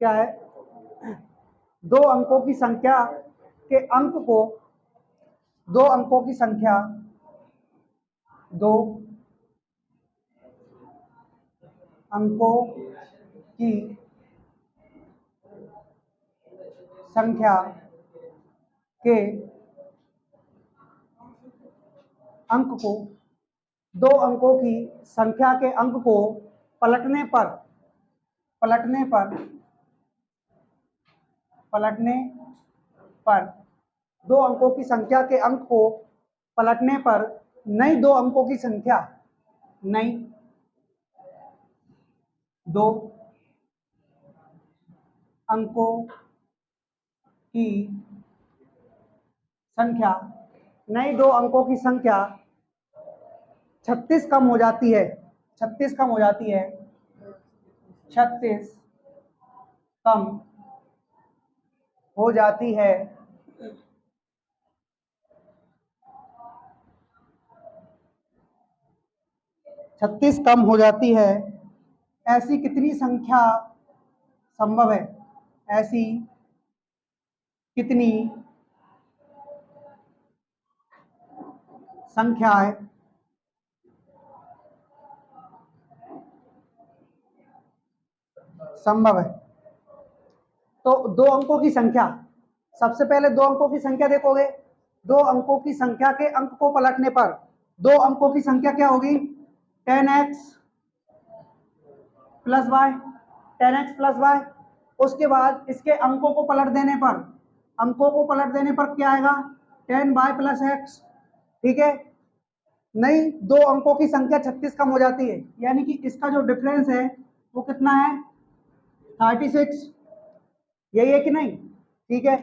क्या है, दो अंकों की संख्या के अंक को, दो अंकों की संख्या, दो अंकों की संख्या के अंक को, दो अंकों की संख्या के अंक को पलटने पर दो अंकों की संख्या के अंक को पलटने पर नई दो अंकों की संख्या, नई दो अंकों की संख्या, नई दो अंकों की संख्या 36 कम हो जाती है, 36 कम हो जाती है, 36 कम हो जाती है, 36 कम हो जाती है। ऐसी कितनी संख्या संभव है? ऐसी कितनी संख्याएं संभव है? तो दो अंकों की संख्या, सबसे पहले दो अंकों की संख्या देखोगे, दो अंकों की संख्या के अंक को पलटने पर दो अंकों की संख्या क्या होगी? 10x plus Y, 10x plus Y. उसके बाद इसके अंकों को पलट देने पर, अंकों को पलट देने पर क्या आएगा? 10y plus x। ठीक है, नहीं दो अंकों की संख्या 36 कम हो जाती है, यानी कि इसका जो डिफरेंस है वो कितना है? 36। यही है कि नहीं? ठीक है,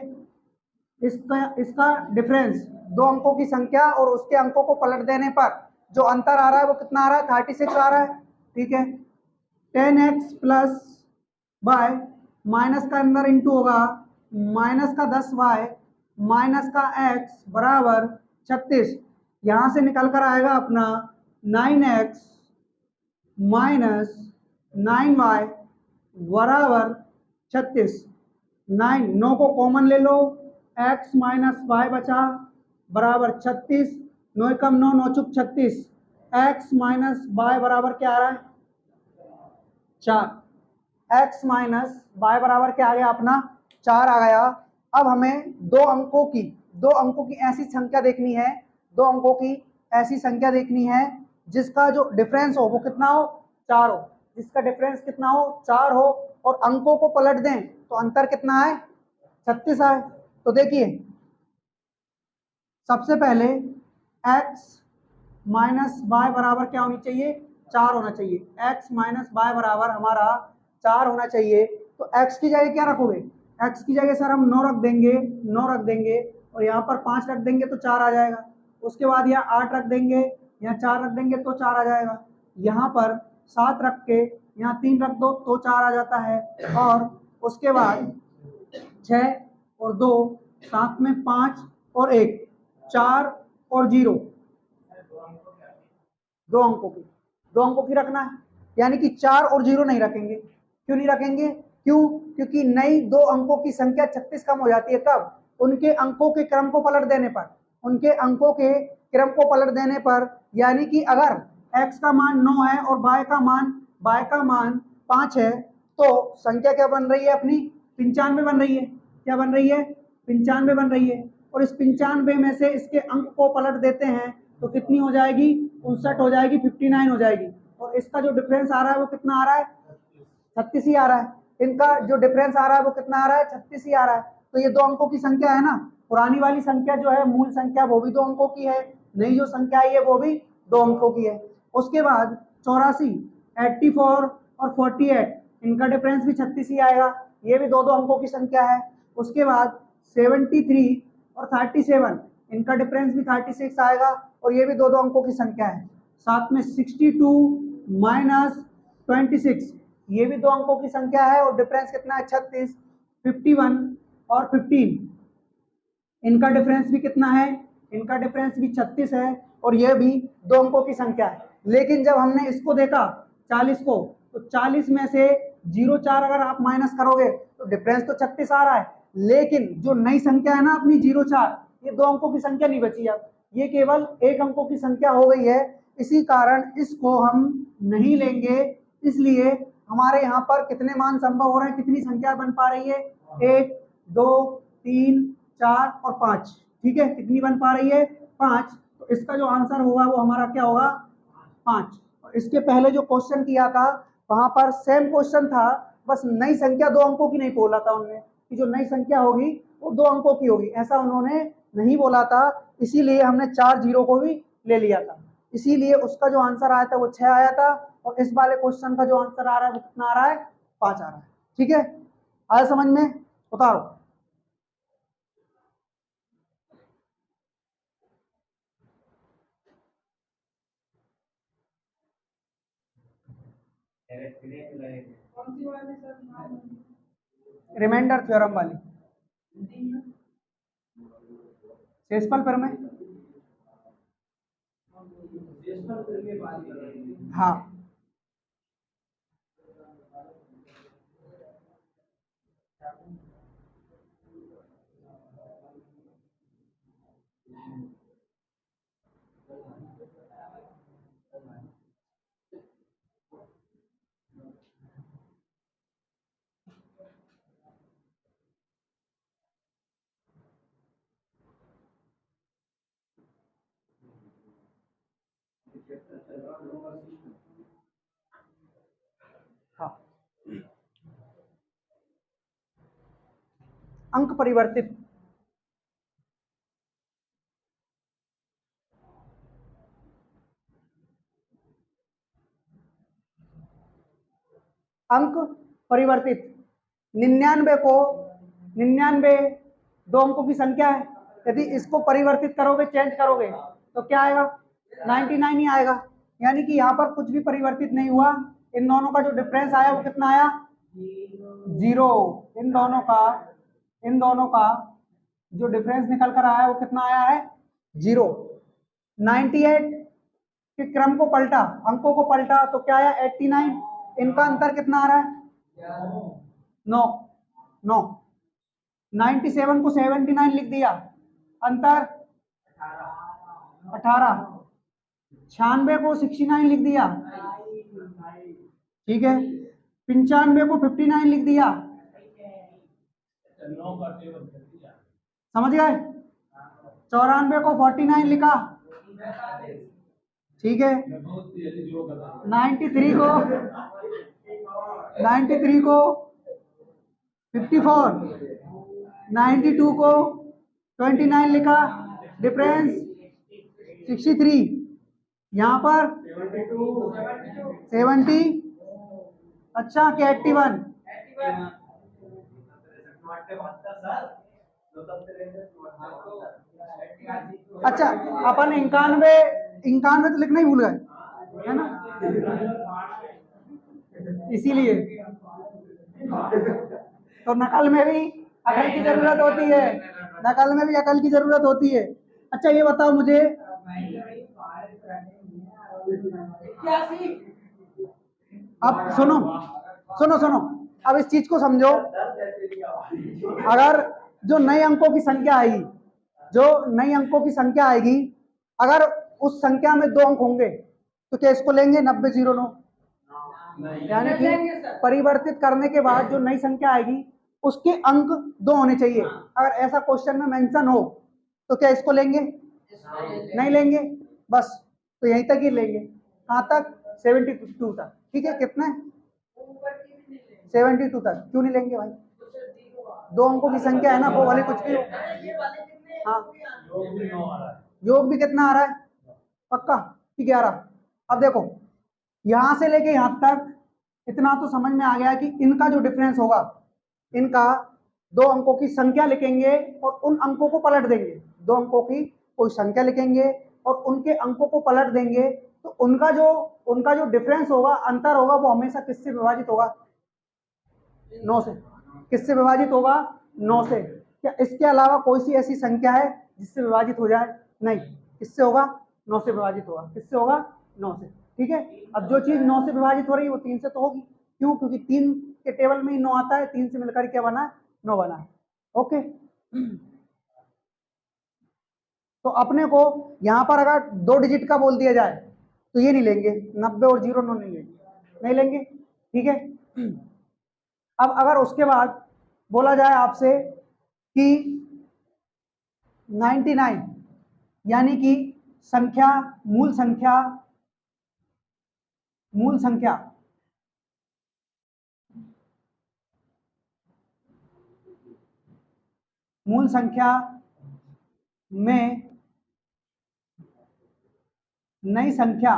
इसका डिफरेंस, दो अंकों की संख्या और उसके अंकों को पलट देने पर जो अंतर आ रहा है वो कितना आ रहा है? 36 आ रहा है। ठीक है, 10x प्लस वाई, माइनस का अंदर इंटू होगा, माइनस का 10y माइनस का x बराबर 36। यहां से निकल कर आएगा अपना 9x माइनस 9y बराबर 36। 9 को कॉमन ले लो, x माइनस वाई बचा बराबर 36, 9 कम 9, 9 चुक 36, x माइनस वाई बराबर क्या आ रहा है? 4। x माइनस वाई बराबर क्या आ गया अपना? 4 आ गया। अब हमें दो अंकों की ऐसी संख्या देखनी है, दो अंकों की ऐसी संख्या देखनी है जिसका जो डिफरेंस हो वो कितना हो? 4 हो। जिसका डिफरेंस कितना हो? 4 हो, और अंकों को पलट दें तो अंतर कितना है? 36 आए। तो देखिए, सबसे पहले x माइनस वाई बराबर क्या होनी चाहिए? 4 होना चाहिए। x माइनस वाई बराबर हमारा 4 होना चाहिए। तो x की जगह क्या रखोगे? x की जगह सर हम 9 रख देंगे, 9 रख देंगे, और यहाँ पर 5 रख देंगे तो 4 आ जाएगा। उसके बाद यहाँ 8 रख देंगे, यहाँ 4 रख देंगे तो 4 आ जाएगा। यहाँ पर 7 रख के यहाँ 3 रख दो तो 4 आ जाता है। और उसके बाद 6 और 2, साथ में 5 और 1, 4 और 0, दो अंकों की रखना है, यानी कि 4 और 0 नहीं रखेंगे। क्यों नहीं रखेंगे? क्योंकि नई दो अंकों की संख्या 36 कम हो जाती है। कब? उनके अंकों के क्रम को पलट देने पर, उनके अंकों के क्रम को पलट देने पर। यानी कि अगर x का मान 9 है और y का मान 5 है, तो संख्या क्या बन रही है अपनी? 95 बन रही है। क्या बन रही है? 95 बन रही है। और इस 95 में से इसके अंक को पलट देते हैं तो कितनी हो जाएगी? 59 हो जाएगी, 59 हो जाएगी। और इसका जो डिफरेंस आ रहा है वो कितना आ रहा है? 36 ही आ रहा है। इनका जो डिफरेंस आ रहा है वो कितना आ रहा है? 36 ही आ रहा है। तो ये दो अंकों की संख्या है ना। पुरानी वाली संख्या जो है, मूल संख्या, वो भी दो अंकों की है, नई जो संख्या आई है वो भी दो अंकों की है। उसके बाद 84, 84 और 48, इनका डिफरेंस भी 36 ही आएगा, ये भी दो दो अंकों की संख्या है। उसके बाद 73 और 37, इनका डिफरेंस भी 36 आएगा, और ये भी दो दो अंकों की संख्या है। साथ में 62 माइनस 26, ये भी दो अंकों की संख्या है, और डिफरेंस कितना है? 36। 51 और 15, इनका डिफरेंस भी कितना है? इनका डिफरेंस भी 36 है, और यह भी दो अंकों की संख्या है। लेकिन जब हमने इसको देखा 40 को, तो 40 में से 0,4 अगर आप माइनस करोगे तो डिफरेंस तो 36 आ रहा है, लेकिन जो नई संख्या है ना अपनी 0,4, ये 2 अंकों की संख्या नहीं बची, अब ये केवल 1 अंकों की संख्या हो गई है। इसी कारण इसको हम नहीं लेंगे। इसलिए हमारे यहाँ पर कितने मान संभव हो रहे हैं, कितनी संख्या बन पा रही है, 1 2 3 4 और 5। ठीक है, कितनी बन पा रही है, 5। तो इसका जो आंसर होगा वो हमारा क्या होगा, 5। और इसके पहले जो क्वेश्चन किया था वहां पर सेम क्वेश्चन था, बस नई संख्या 2 अंकों की नहीं बोला था उन्होंने कि जो नई संख्या होगी वो 2 अंकों की होगी, ऐसा उन्होंने नहीं बोला था। इसीलिए हमने 4 जीरो को भी ले लिया था। इसीलिए उसका जो आंसर आया था वो 6 आया था, और इस वाले क्वेश्चन का जो आंसर आ रहा है वो कितना आ रहा है, 5 आ रहा है। ठीक है, आया समझ में, उतारो। रिमाइंडर थ्योरम वाली सेसपल पर में, हाँ हाँ, अंक परिवर्तित, अंक परिवर्तित, 99 को 99 2 अंकों की संख्या है, यदि इसको परिवर्तित करोगे, चेंज करोगे तो क्या आएगा, 99 ही आएगा। यानी कि यहाँ पर कुछ भी परिवर्तित नहीं हुआ, इन दोनों का जो डिफरेंस आया वो कितना आया, 0। इन दोनों का जो डिफरेंस निकल कर आया वो कितना आया है, 0। 98 के क्रम को पलटा, अंकों को पलटा तो क्या आया, 89। इनका अंतर कितना आ रहा है, 9 9। 97 को 79 लिख दिया, अंतर 18। 96 को 69 लिख दिया, ठीक है। 95 को 59 लिख दिया, समझ गए। 94 को 49 लिखा, ठीक है। 93 को 54, 92 को 29 लिखा, डिफरेंस 63। यहाँ पर 70, अच्छा क्या 81, अच्छा अपन 91 तो लिखना ही भूल गए, है ना, इसीलिए तो नकल में भी अकल की जरूरत होती है, नकल में भी अकल की जरूरत होती है। अच्छा ये बताओ मुझे, अब सुनो सुनो सुनो, अब इस चीज को समझो। अगर जो नए अंकों की संख्या आएगी, जो नई अंकों की संख्या आएगी, अगर उस संख्या में 2 अंक होंगे तो क्या इसको लेंगे 9009, यानी कि परिवर्तित करने के बाद जो नई संख्या आएगी उसके अंक 2 होने चाहिए। अगर ऐसा क्वेश्चन में मेंशन हो तो क्या इसको लेंगे, नहीं लेंगे, बस तो यहीं तक ही लेंगे, कहाँ तक, 72 तक। ठीक है, कितने, 72 तक। क्यों नहीं लेंगे भाई, 2 अंकों की संख्या है ना, वो वाले कुछ भी हो। हाँ, योग भी कितना आ रहा है, पक्का कि 11। अब देखो यहां से लेके यहां तक इतना तो समझ में आ गया कि इनका जो डिफरेंस होगा, इनका 2 अंकों की संख्या लिखेंगे और उन अंकों को पलट देंगे, 2 अंकों की कोई संख्या लिखेंगे और उनके अंकों को पलट देंगे, तो उनका जो डिफरेंस होगा, अंतर होगा, वो हमेशा किससे विभाजित होगा, 9 से। किससे विभाजित होगा, 9 से। क्या इसके अलावा कोई सी ऐसी संख्या है जिससे विभाजित हो जाए, नहीं, किससे होगा, 9 से विभाजित होगा, किससे होगा, 9 से। ठीक है, अब जो चीज 9 से विभाजित हो रही है वो 3 से तो होगी, क्यों, क्योंकि 3 के टेबल में ही 9 आता है, 3 से मिलकर क्या बना है, 9 बना है। ओके, तो अपने को यहाँ पर अगर 2 डिजिट का बोल दिया जाए तो ये नहीं लेंगे, 90 और 0 नहीं लेंगे, नहीं लेंगे, ठीक है। अब अगर उसके बाद बोला जाए आपसे कि 99 यानी कि संख्या, मूल संख्या, मूल संख्या मूल संख्या में नई संख्या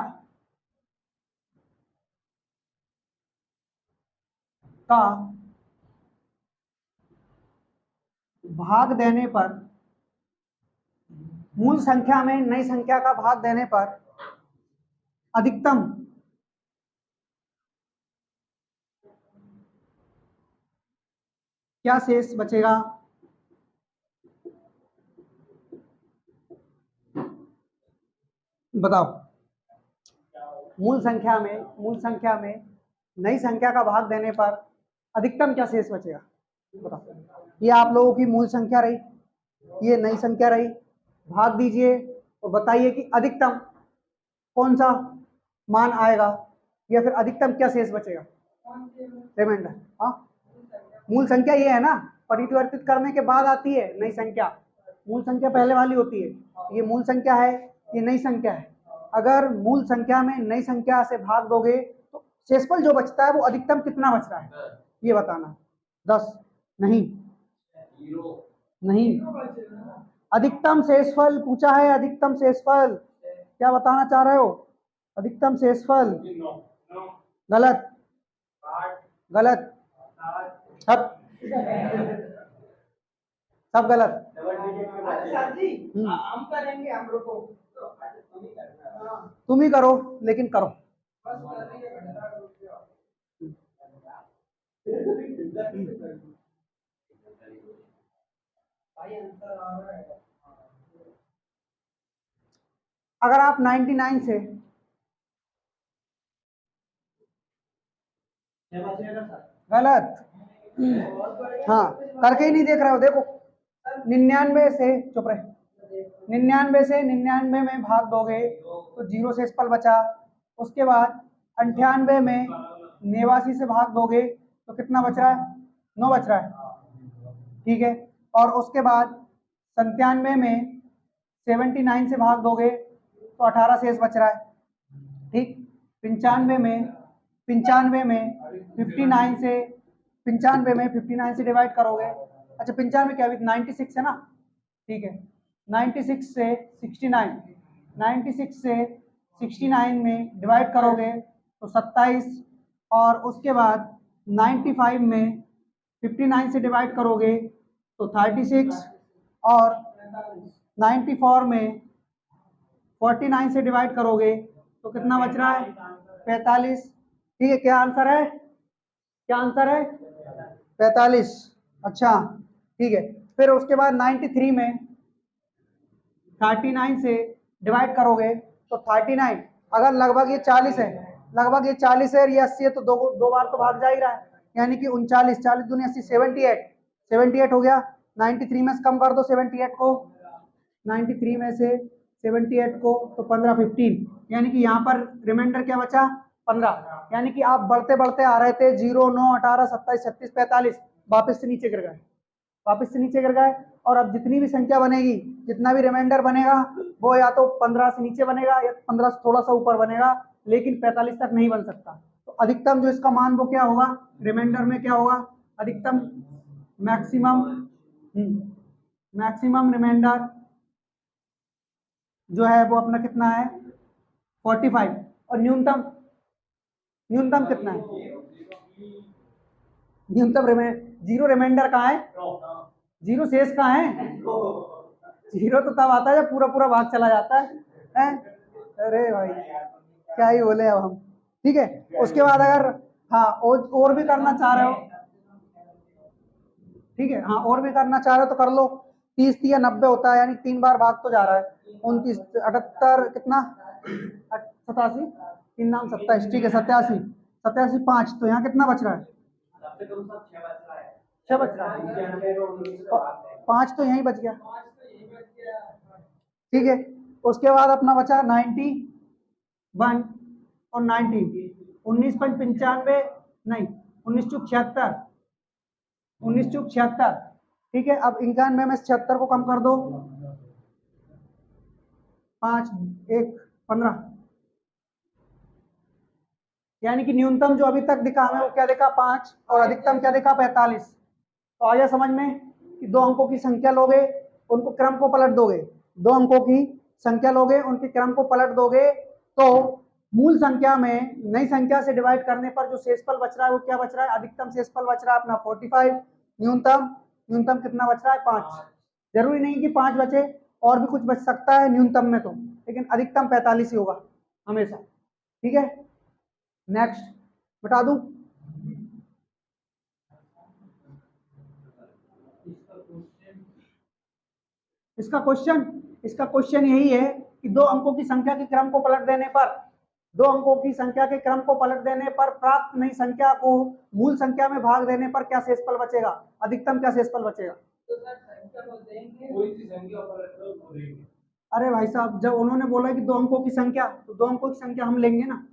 का भाग देने पर, मूल संख्या में नई संख्या का भाग देने पर अधिकतम क्या शेष बचेगा? बताओ, मूल संख्या में नई संख्या का भाग देने पर अधिकतम क्या शेष बचेगा? बताओ, ये आप लोगों की मूल संख्या रही, ये नई संख्या रही, भाग दीजिए और बताइए कि अधिकतम कौन सा मान आएगा या फिर अधिकतम क्या शेष बचेगा? रिमाइंडर, हाँ, मूल संख्या ये है ना, परिवर्तित करने के बाद आती है नई संख्या, मूल संख्या पहले वाली होती है, ये मूल संख्या है, ये नई संख्या है। अगर मूल संख्या में नई संख्या से भाग दोगे तो शेषफल जो बचता है वो अधिकतम कितना बच रहा है ये बताना। 10 नहीं, नहीं, अधिकतम शेषफल पूछा है, अधिकतम शेषफल क्या बताना चाह रहे हो? अधिकतम शेषफल गलत, गलत, सब गलत। हम करेंगे, हम रुको, तुम ही करो, लेकिन करो। अगर आप 99 से गलत, हाँ, करके ही नहीं देख रहे हो, देखो 99 से, चुप रहे, 99 से 99 में भाग दोगे तो 0 शेषफल बचा। उसके बाद 98 में 89 से भाग दोगे तो कितना बच रहा है? 9 बच रहा है, ठीक है। और उसके बाद 97 में 79 से भाग दोगे तो 18 शेष बच रहा है, ठीक। 95 में 59 से डिवाइड करोगे, अच्छा 95 क्या, 96 है ना, ठीक है। 96 से 69 में डिवाइड करोगे तो 27, और उसके बाद 95 में 59 से डिवाइड करोगे तो 36, और 94 में 49 से डिवाइड करोगे तो कितना बच रहा है? 45, ठीक है। क्या आंसर है? क्या आंसर है? 45, अच्छा, ठीक है। फिर उसके बाद 93 में 39 से डिवाइड करोगे तो 39, अगर लगभग ये 40 है, लगभग ये 40 है और ये 80 है तो दो बार तो भाग जा ही रहा है, यानी कि 39, 40 दूनी 80, 78 हो गया। 93 में से कम कर दो 78 को, 93 में से 78 को तो 15, 15, यानी कि यहाँ पर रिमाइंडर क्या बचा? 15, यानी कि आप बढ़ते बढ़ते आ रहे थे 0, 9, 18, 27, 36, 45, वापस से नीचे गिर गए, वापस से नीचे गिर गए। और अब जितनी भी संख्या बनेगी, जितना भी रिमाइंडर बनेगा वो या तो 15 से नीचे बनेगा या 15 से थोड़ा सा ऊपर बनेगा, लेकिन 45 तक नहीं बन सकता। तो अधिकतम जो इसका मान वो क्या होगा? रिमाइंडर में क्या होगा? अधिकतम, मैक्सिमम रिमाइंडर जो है वो अपना कितना है? 45, और न्यूनतम कितना है? न्यूनतम जीरो रिमाइंडर कहाँ है? जीरो शेष कहाँ है? जीरो तो तब आता है जब पूरा पूरा भाग चला जाता है? अरे भाई क्या ही बोले अब हम, ठीक है। उसके बाद अगर हाँ और भी करना चाह रहे हो, ठीक है, हाँ और भी करना चाह रहे हो तो कर लो। 30 या 90 होता है, यानी 3 बार भाग तो जा रहा है। 29, 78, कितना? 87, 3 नाम 27, ठीक है। 87, 5, तो यहाँ कितना बच रहा है? छह बच रहा है, 5 तो यहीं बच गया, ठीक है। उसके बाद अपना बचा 91 और 19, 19×95 नहीं, 19×76, 19×76, ठीक है। अब 91 में 76 को कम कर दो, 5 1 15, यानी कि न्यूनतम जो अभी तक दिखा हमें वो क्या देखा 5 और अधिकतम क्या देखा 45। तो आ गया समझ में कि दो अंकों की संख्या लोगे, उनको क्रम को पलट दोगे, दो अंकों की संख्या लोगे, उनके क्रम को पलट दोगे, तो मूल संख्या में नई संख्या से डिवाइड करने पर जो शेषफल बच रहा है वो क्या बच रहा है, अधिकतम शेषफल बच रहा है अपना 45, न्यूनतम कितना बच रहा है 5। जरूरी नहीं कि 5 बचे, और भी कुछ बच सकता है न्यूनतम में तो, लेकिन अधिकतम 45 ही होगा हमेशा, ठीक है। नेक्स्ट बता दूं, इसका क्वेश्चन यही है कि दो अंकों की संख्या के क्रम को पलट देने पर, दो अंकों की संख्या के क्रम को पलट देने पर प्राप्त नई संख्या को मूल संख्या में भाग देने पर क्या शेषफल बचेगा, अधिकतम क्या शेषफल बचेगा। अरे भाई साहब, जब उन्होंने बोला कि दो अंकों की संख्या, तो दो अंकों की संख्या हम लेंगे ना।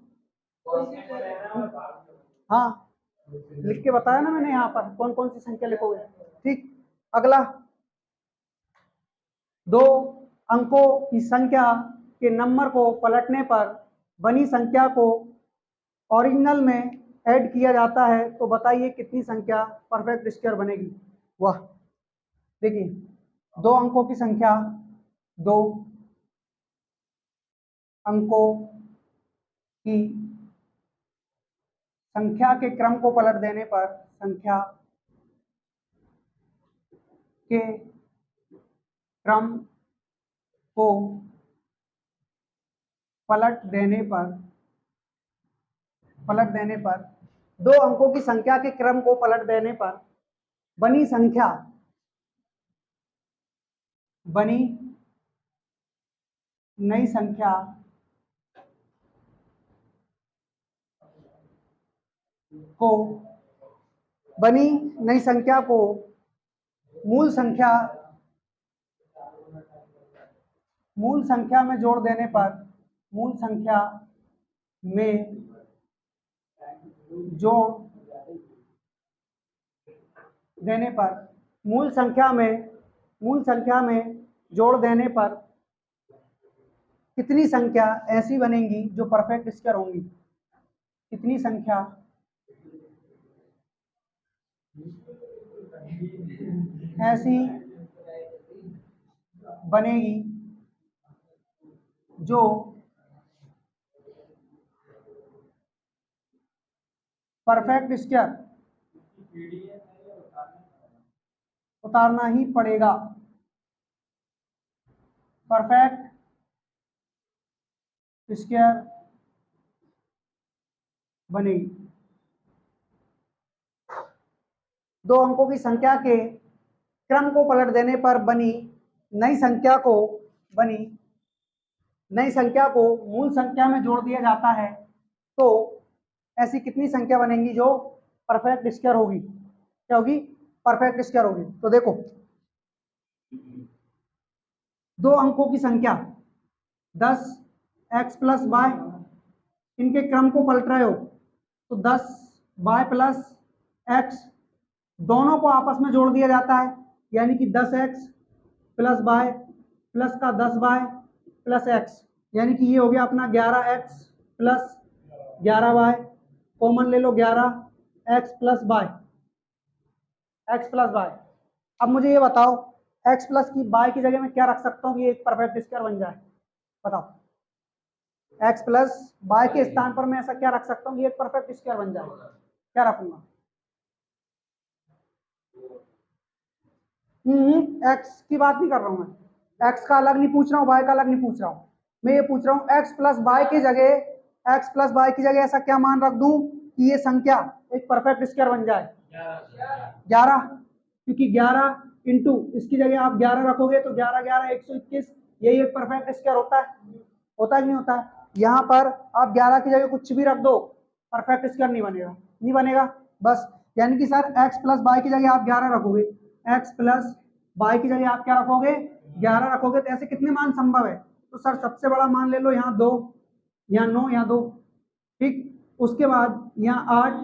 हाँ, लिख के बताया ना मैंने यहाँ पर कौन कौन सी संख्या लिखोगे, ठीक। अगला, दो अंकों की संख्या के नंबर को पलटने पर बनी संख्या को ओरिजिनल में ऐड किया जाता है, तो बताइए कितनी संख्या परफेक्ट स्क्वायर बनेगी। वाह, देखिए, दो अंकों की संख्या, दो अंकों की संख्या के क्रम को पलट देने पर, संख्या के क्रम को पलट देने पर दो अंकों की संख्या के क्रम को पलट देने पर बनी नई संख्या को मूल संख्या में जोड़ देने पर, मूल संख्या में जोड़ देने पर, मूल संख्या में जोड़ देने पर कितनी संख्या ऐसी बनेंगी जो परफेक्ट स्क्वायर होंगी, कितनी संख्या ऐसी बनेगी जो परफेक्ट स्क्वायर, उतारना ही पड़ेगा, परफेक्ट स्क्वायर बनेगी। दो अंकों की संख्या के क्रम को पलट देने पर बनी नई संख्या को मूल संख्या में जोड़ दिया जाता है, तो ऐसी कितनी संख्या बनेंगी जो परफेक्ट स्क्वायर होगी, क्या होगी, परफेक्ट स्क्वायर होगी। तो देखो, दो अंकों की संख्या 10x + y, इनके क्रम को पलट रहे हो, तो 10y + x दोनों को आपस में जोड़ दिया जाता है, यानी कि 10x + y प्लस का 10y + x, यानी कि ये हो गया अपना 11x + 11y, कॉमन ले लो 11x + y, x + y। अब मुझे ये बताओ, x प्लस की y की जगह में क्या रख सकता हूँ कि एक परफेक्ट स्क्वायर बन जाए, बताओ। x + y के स्थान पर मैं ऐसा क्या रख सकता हूँ कि एक परफेक्ट स्क्वायर बन जाए, क्या रखूंगा। x की बात नहीं कर रहा हूँ मैं, x का अलग नहीं पूछ रहा हूँ, y का अलग नहीं पूछ रहा हूँ, मैं ये पूछ रहा हूँ x + y की जगह ऐसा क्या मान रख दूं कि ये संख्या एक परफेक्ट स्क्वायर बन जाए, 11, क्योंकि 11 इंटू इसकी जगह आप 11 रखोगे तो 11 11 121, यही एक परफेक्ट स्क्वायर होता है कि नहीं होता है। यहाँ पर आप 11 की जगह कुछ भी रख दो, परफेक्ट स्क्वायर नहीं बनेगा, बस यानी कि सर x प्लस वाई की जगह आप 11 रखोगे, x प्लस वाई की जगह आप क्या रखोगे, 11 रखोगे। तो ऐसे कितने मान संभव है? तो सर सबसे बड़ा मान ले लो, यहाँ 2, यहाँ 9, यहाँ 2, ठीक। उसके बाद यहाँ 8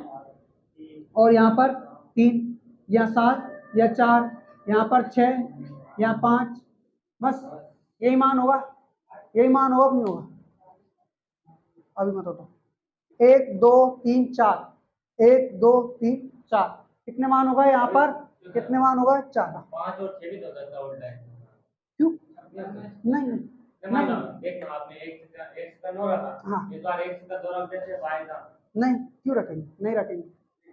और यहाँ पर 3, या 7, या 4, यहाँ पर 6, या 5, बस यही मान होगा, यही मान होगा, नहीं होगा? अभी मत होता, 1 2 3 4, 1 2 3 4, कितने मान होगा यहाँ पर, कितने मान होगा, 4। 5 और 6 भी तो करता उल्टा है, क्यों? नहीं नहीं देखना आपने एक का 9 रखा, हाँ, इस बार एक का 2 रख देते बाय का, नहीं क्यों रखेंगे, नहीं रखेंगे।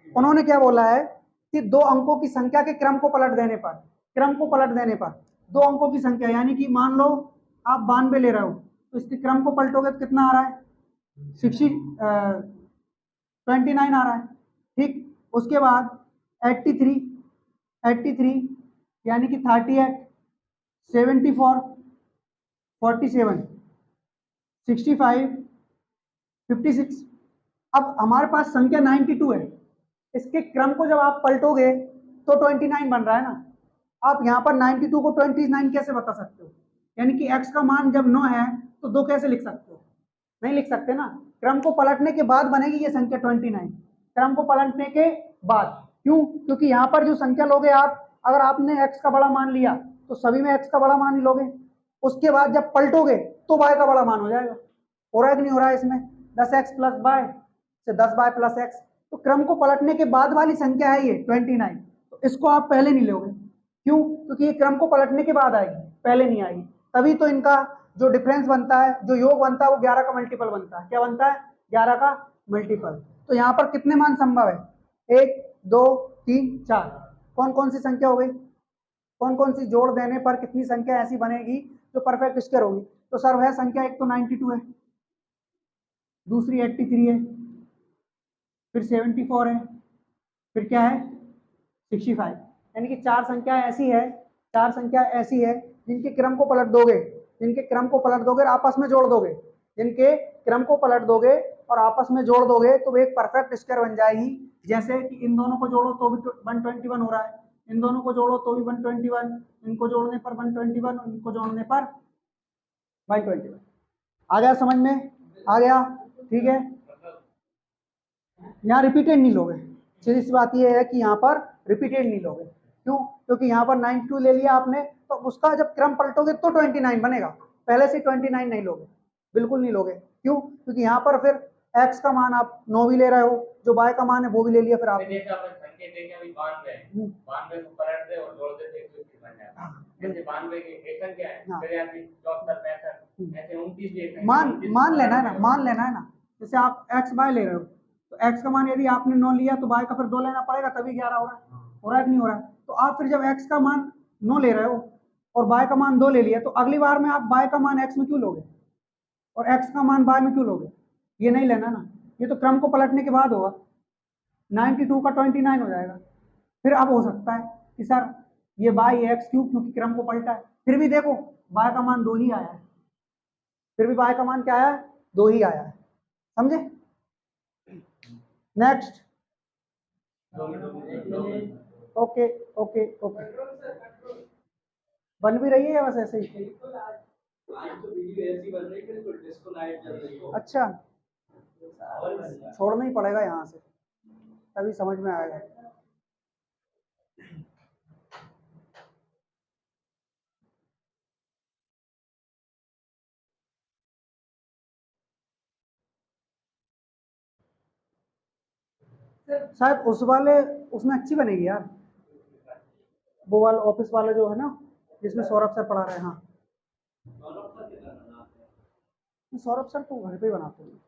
उन्होंने क्या बोला है कि दो अंकों की संख्या के क्रम को पलट देने पर, क्रम को पलट देने पर, दो अंकों की संख्या, यानी कि मान लो आप 92 ले रहे हो, तो इसके क्रम को पलटोगे तो कितना आ रहा है, 29 आ रहा है, ठीक। उसके बाद 83, 83 यानी कि 38, 74, 47, 65, 56। अब हमारे पास संख्या 92 है, इसके क्रम को जब आप पलटोगे तो 29 बन रहा है ना। आप यहाँ पर 92 को 29 कैसे बता सकते हो? यानी कि x का मान जब 9 है तो 2 कैसे लिख सकते हो? नहीं लिख सकते ना। क्रम को पलटने के बाद बनेगी ये संख्या 29, क्रम को पलटने के बाद। क्यों? क्योंकि यहाँ पर जो संख्या लोगे आप, अगर आपने x का बड़ा मान लिया तो सभी में x का बड़ा मान ही लोगे, उसके बाद जब पलटोगे तो y का बड़ा मान हो जाएगा। हो रहा है कि नहीं हो रहा है? इसमें 10x प्लस y से 10y प्लस x, तो क्रम को पलटने के बाद वाली संख्या है ये 29, तो इसको आप पहले नहीं लोगे। क्यों? क्योंकि ये क्रम को पलटने के बाद आएगी, पहले नहीं आएगी। तभी तो इनका जो डिफरेंस बनता है, जो योग बनता है, वो 11 का मल्टीपल बनता है। क्या बनता है? 11 का मल्टीपल। तो यहाँ पर कितने मान संभव है? 1 2 3 4। कौन कौन सी संख्या हो गई? कौन कौन सी जोड़ देने पर कितनी संख्या ऐसी बनेगी जो परफेक्ट स्क्वायर होगी? तो सर वह संख्या एक तो 92 है, दूसरी 83 है, फिर 74 है, फिर क्या है, 65। यानी कि चार संख्या ऐसी है, चार संख्या ऐसी है जिनके क्रम को पलट दोगे, जिनके क्रम को पलट दोगे और आपस में जोड़ दोगे, जिनके क्रम को पलट दोगे और आपस में जोड़ दोगे तो एक परफेक्ट स्क्वायर बन जाएगी। जैसे कि इन दोनों को जोड़ो तो भी 121 हो रहा है, इन दोनों को जोड़ो तो भी 121, इनको जोड़ने पर 121, इनको जोड़ने पर 121। आ गया समझ में? आ गया? ठीक है। यहाँ रिपीटेड नहीं लोगे, सीधी सी बात ये है कि यहाँ पर रिपीटेड नहीं लोगे। क्यों? क्योंकि यहाँ पर 92 ले लिया आपने, तो उसका जब क्रम पलटोगे तो 29 बनेगा, पहले से 29 नहीं लोगे, बिल्कुल नहीं लोगे। क्यों? क्योंकि यहाँ पर फिर x का मान आप 9 भी ले रहे हो, जो y का मान है वो भी ले लिया फिर आप। मान लेना है ना, मान लेना है ना। जैसे आप x y ले रहे हो, तो x का मान यदि आपने 9 लिया तो y का फिर 2 लेना पड़ेगा, तभी 11 हो रहा है। हो रहा है कि नहीं हो रहा है? तो आप फिर जब x का मान 9 ले रहे हो और y का मान 2 ले लिया, तो अगली बार में आप y का मान x में क्यों लोगे और x का मान y में क्यों लोगे? ये नहीं लेना ना, ये तो क्रम को पलटने के बाद होगा। 92 का 29 हो जाएगा। फिर अब हो सकता है कि सर ये बाई एक्स क्यूब, क्योंकि क्रम को पलटा है। फिर भी देखो y का मान 2 ही आया है, फिर भी y का मान क्या आया है? 2 ही आया है। समझे? नेक्स्ट। ओके ओके ओके, बन भी रही है या बस ऐसे ही? अच्छा, छोड़ना ही पड़ेगा यहाँ से, तभी समझ में आएगा। शायद उस वाले उसमें अच्छी बनेगी यार, वो वाला ऑफिस वाला जो है ना, जिसमें सौरभ सर पढ़ा रहे हैं। हाँ, सौरभ सर तो घर पे ही बनाते हैं।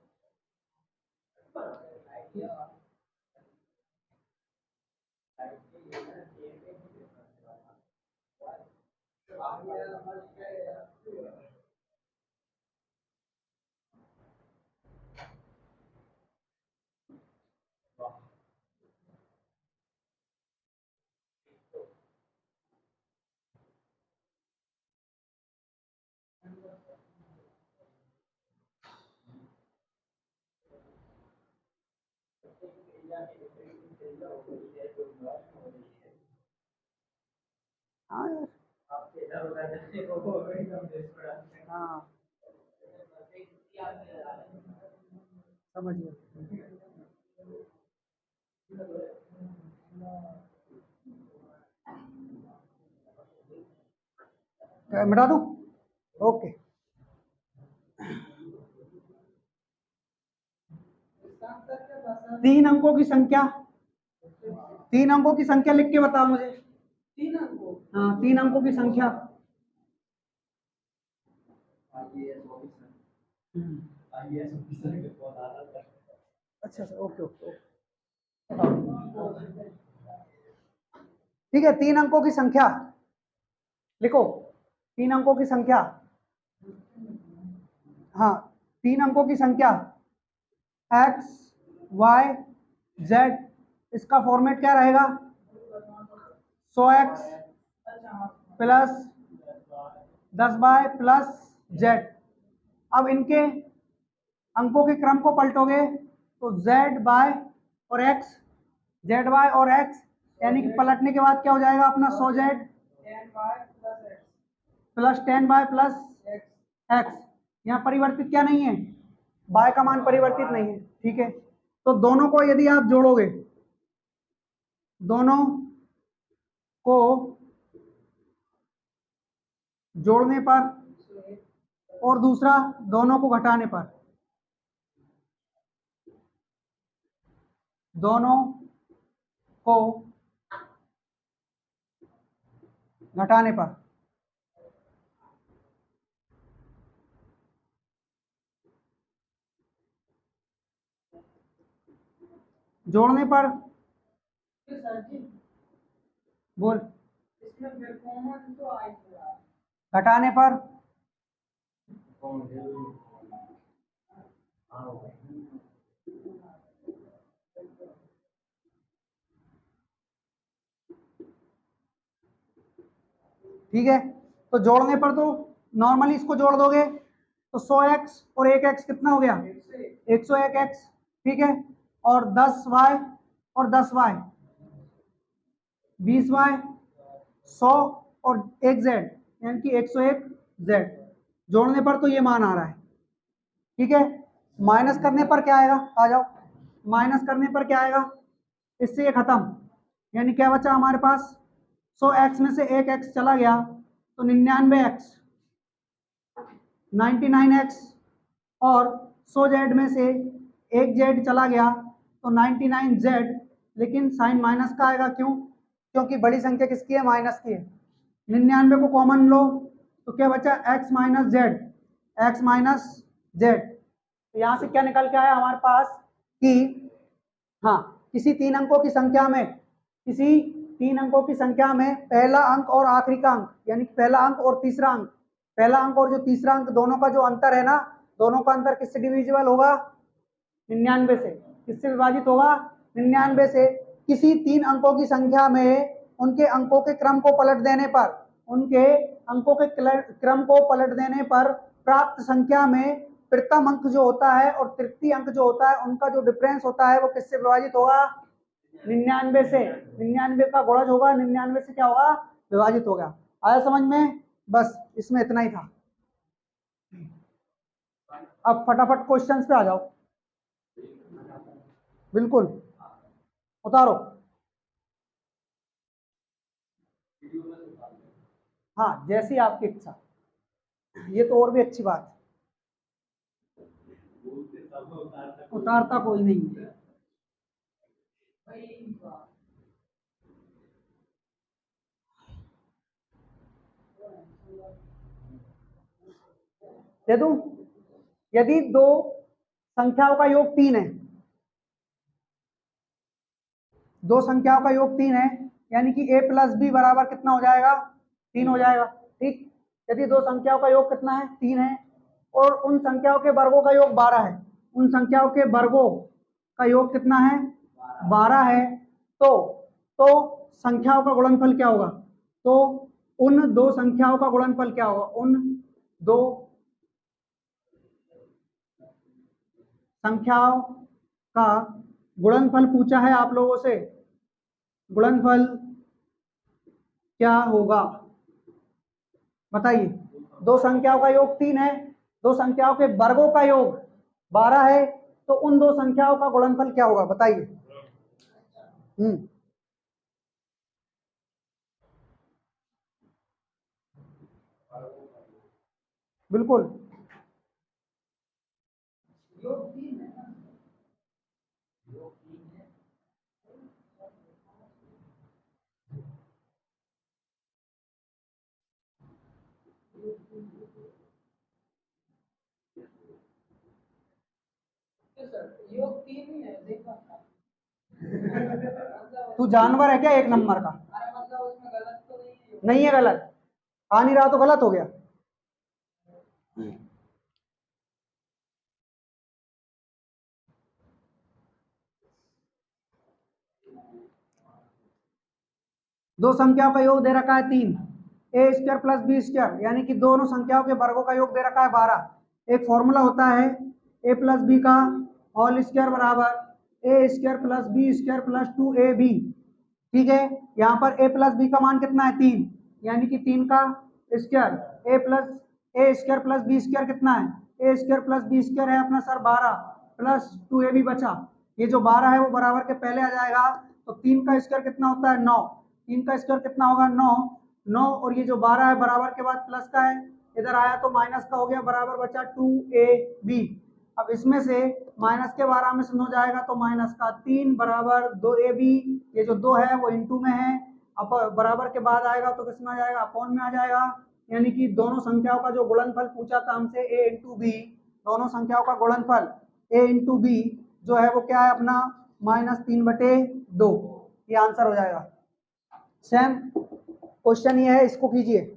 हाँ यार, आपके इधर उधर जाने को एकदम desperate। हाँ समझ गया। मिटा दूं? ओके। तीन अंकों की संख्या, तीन अंकों की संख्या लिख के बताओ मुझे। तीन अंकों? हाँ, तीन अंकों की संख्या। अच्छा अच्छा, ओके ओके। ठीक है, तीन अंकों की संख्या लिखो। तीन अंकों की संख्या, हाँ, तीन अंकों की संख्या x y z, इसका फॉर्मेट क्या रहेगा? 100x plus 10y plus z। अब इनके अंकों के क्रम को पलटोगे तो z y और x, z y और x, यानी कि पलटने के बाद क्या हो जाएगा अपना 100z plus 10y plus x। यहाँ परिवर्तित क्या नहीं है? y का मान परिवर्तित नहीं है। ठीक है, तो दोनों को यदि आप जोड़ोगे, दोनों को जोड़ने पर और दूसरा दोनों को घटाने पर, दोनों को घटाने पर जोड़ने पर बोल, घटाने पर ठीक है। तो जोड़ने पर तो नॉर्मली इसको जोड़ दोगे तो 100x और 1x कितना हो गया? 101x। ठीक है, और 10y और 10y 20y, 100 और 1z यानी कि 101z। जोड़ने पर तो ये मान आ रहा है। ठीक है, माइनस करने पर क्या आएगा? आ जाओ, माइनस करने पर क्या आएगा? इससे ये खत्म, यानी क्या बचा हमारे पास? 100x में से एक x चला गया तो 99x, 99x, और 100z में से एक z चला गया तो 99z, लेकिन साइन माइनस का आएगा। क्यों? क्योंकि बड़ी संख्या किसकी है? माइनस की है। 99 को कॉमन लो तो क्या बचा? x minus Z, x minus Z. तो यहाँ से क्या निकल के आया हमारे पास कि हाँ, किसी तीन अंकों की संख्या में, किसी तीन अंकों की संख्या में पहला अंक और आखिरी का अंक, यानी पहला अंक और तीसरा अंक, पहला अंक और जो तीसरा अंक दोनों का जो अंतर है ना, दोनों का अंतर किससे डिविजिबल होगा? 99 से। किससे विभाजित होगा? 99 से। किसी तीन अंकों की संख्या में उनके अंकों के क्रम को पलट देने पर, उनके अंकों के क्रम को पलट देने पर प्राप्त संख्या में प्रथम अंक जो होता है और तृतीय अंक जो होता है, उनका जो डिफरेंस होता है वो किससे विभाजित होगा? 99 से। 99 का गुणज होगा, 99 से क्या होगा? विभाजित हो गया। आया समझ में? बस इसमें इतना ही था। अब फटाफट क्वेश्चंस पे आ जाओ। बिल्कुल, उतारो। हाँ, जैसी आपकी इच्छा। ये तो और भी अच्छी बात है, उतारता कोई नहीं है। दे दूं? यदि दो संख्याओं का योग 3 है, दो संख्याओं का योग 3 है, यानी कि a प्लस बी बराबर कितना हो जाएगा? 3 हो जाएगा। ठीक, यदि दो संख्याओं का योग कितना है? 3 है, और उन संख्याओं के वर्गों का योग 12 है, उन संख्याओं के वर्गों का योग कितना है? 12 है। तो संख्याओं का गुणनफल क्या होगा? तो उन दो संख्याओं का गुणनफल क्या होगा? उन दो संख्याओं का गुणनफल पूछा है आप लोगों से, गुणनफल क्या होगा बताइए। दो संख्याओं का योग 3 है, दो संख्याओं के वर्गों का योग 12 है, तो उन दो संख्याओं का गुणनफल क्या होगा बताइए। बिल्कुल योग 3 ही है देखो। तू जानवर है क्या एक नंबर का? अरे मतलब उसमें गलत तो नहीं है? नहीं है गलत, आ नहीं रहा तो गलत हो गया। दो संख्याओं का योग दे रखा है 3, ए स्क्वायर प्लस बी स्क्वायर, यानी कि दोनों संख्याओं के वर्गों का योग दे रखा है 12। एक फॉर्मूला होता है ए प्लस बी का होल स्क्वायर बराबर a square plus b square plus 2ab। ठीक है, यहाँ पर ए प्लस बी का मान कितना है 3, यानी कि 3 का स्क्वायर ए स्क्वायर प्लस बी स्क्वायर कितना है, ए स्क्वायर प्लस बी स्क्वायर है अपना सर 12 प्लस 2ab बचा। ये जो 12 है वो बराबर के पहले आ जाएगा, तो 3 का स्क्वायर कितना होता है 9, 3 का स्क्वायर कितना होगा 9, 9 और ये जो 12 है बराबर के बाद प्लस का है, इधर आया तो माइनस का हो गया, बराबर बचा 2ab। अब इसमें से माइनस के 12 में से 9 जाएगा तो माइनस का 3 बराबर 2ab, ये जो 2 है वो इनटू में है, अब बराबर के बाद आएगा तो किसमें आ जाएगा अपॉन में आ जाएगा, यानी कि दोनों संख्याओं का जो गुणनफल पूछा था हमसे a इंटू बी, दोनों संख्याओं का गुणनफल a इंटू बी जो है वो क्या है अपना -3/2, ये आंसर हो जाएगा। सेम क्वेश्चन ये है, इसको कीजिए।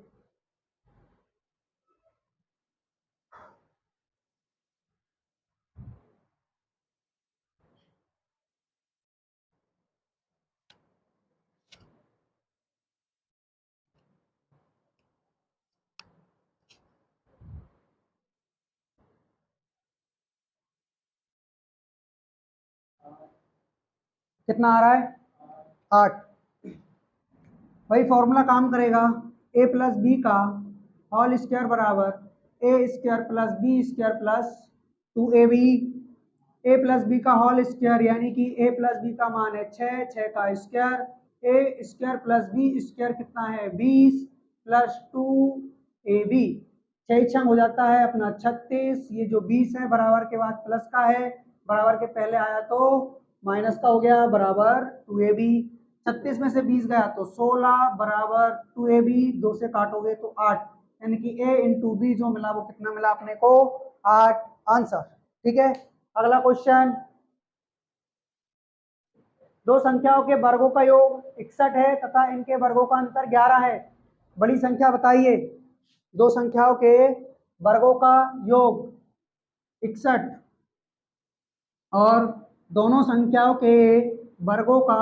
कितना आ रहा है 8। वही फॉर्मूला काम करेगा, ए प्लस बी का होल स्क्वायर बराबर a square plus b square plus 2ab, a plus b का होल स्क्वायर यानी कि ए प्लस बी का मान है 6, 6 का स्क्वायर, ए स्क्वायर प्लस बी स्क्वायर कितना है 20 प्लस 2ab, 6 6 हो जाता है अपना 36, ये जो 20 है बराबर के बाद प्लस का है, बराबर के पहले आया तो माइनस का हो गया बराबर 2ab, 36 में से 20 गया तो 16 बराबर 2ab, 2 से काटोगे तो 8, यानी कि a इंटू बी जो मिला वो कितना मिला अपने को 8 आंसर। ठीक है, अगला क्वेश्चन, दो संख्याओं के वर्गों का योग 61 है तथा इनके वर्गों का अंतर 11 है, बड़ी संख्या बताइए। दो संख्याओं के वर्गों का योग 61 और दोनों संख्याओं के वर्गों का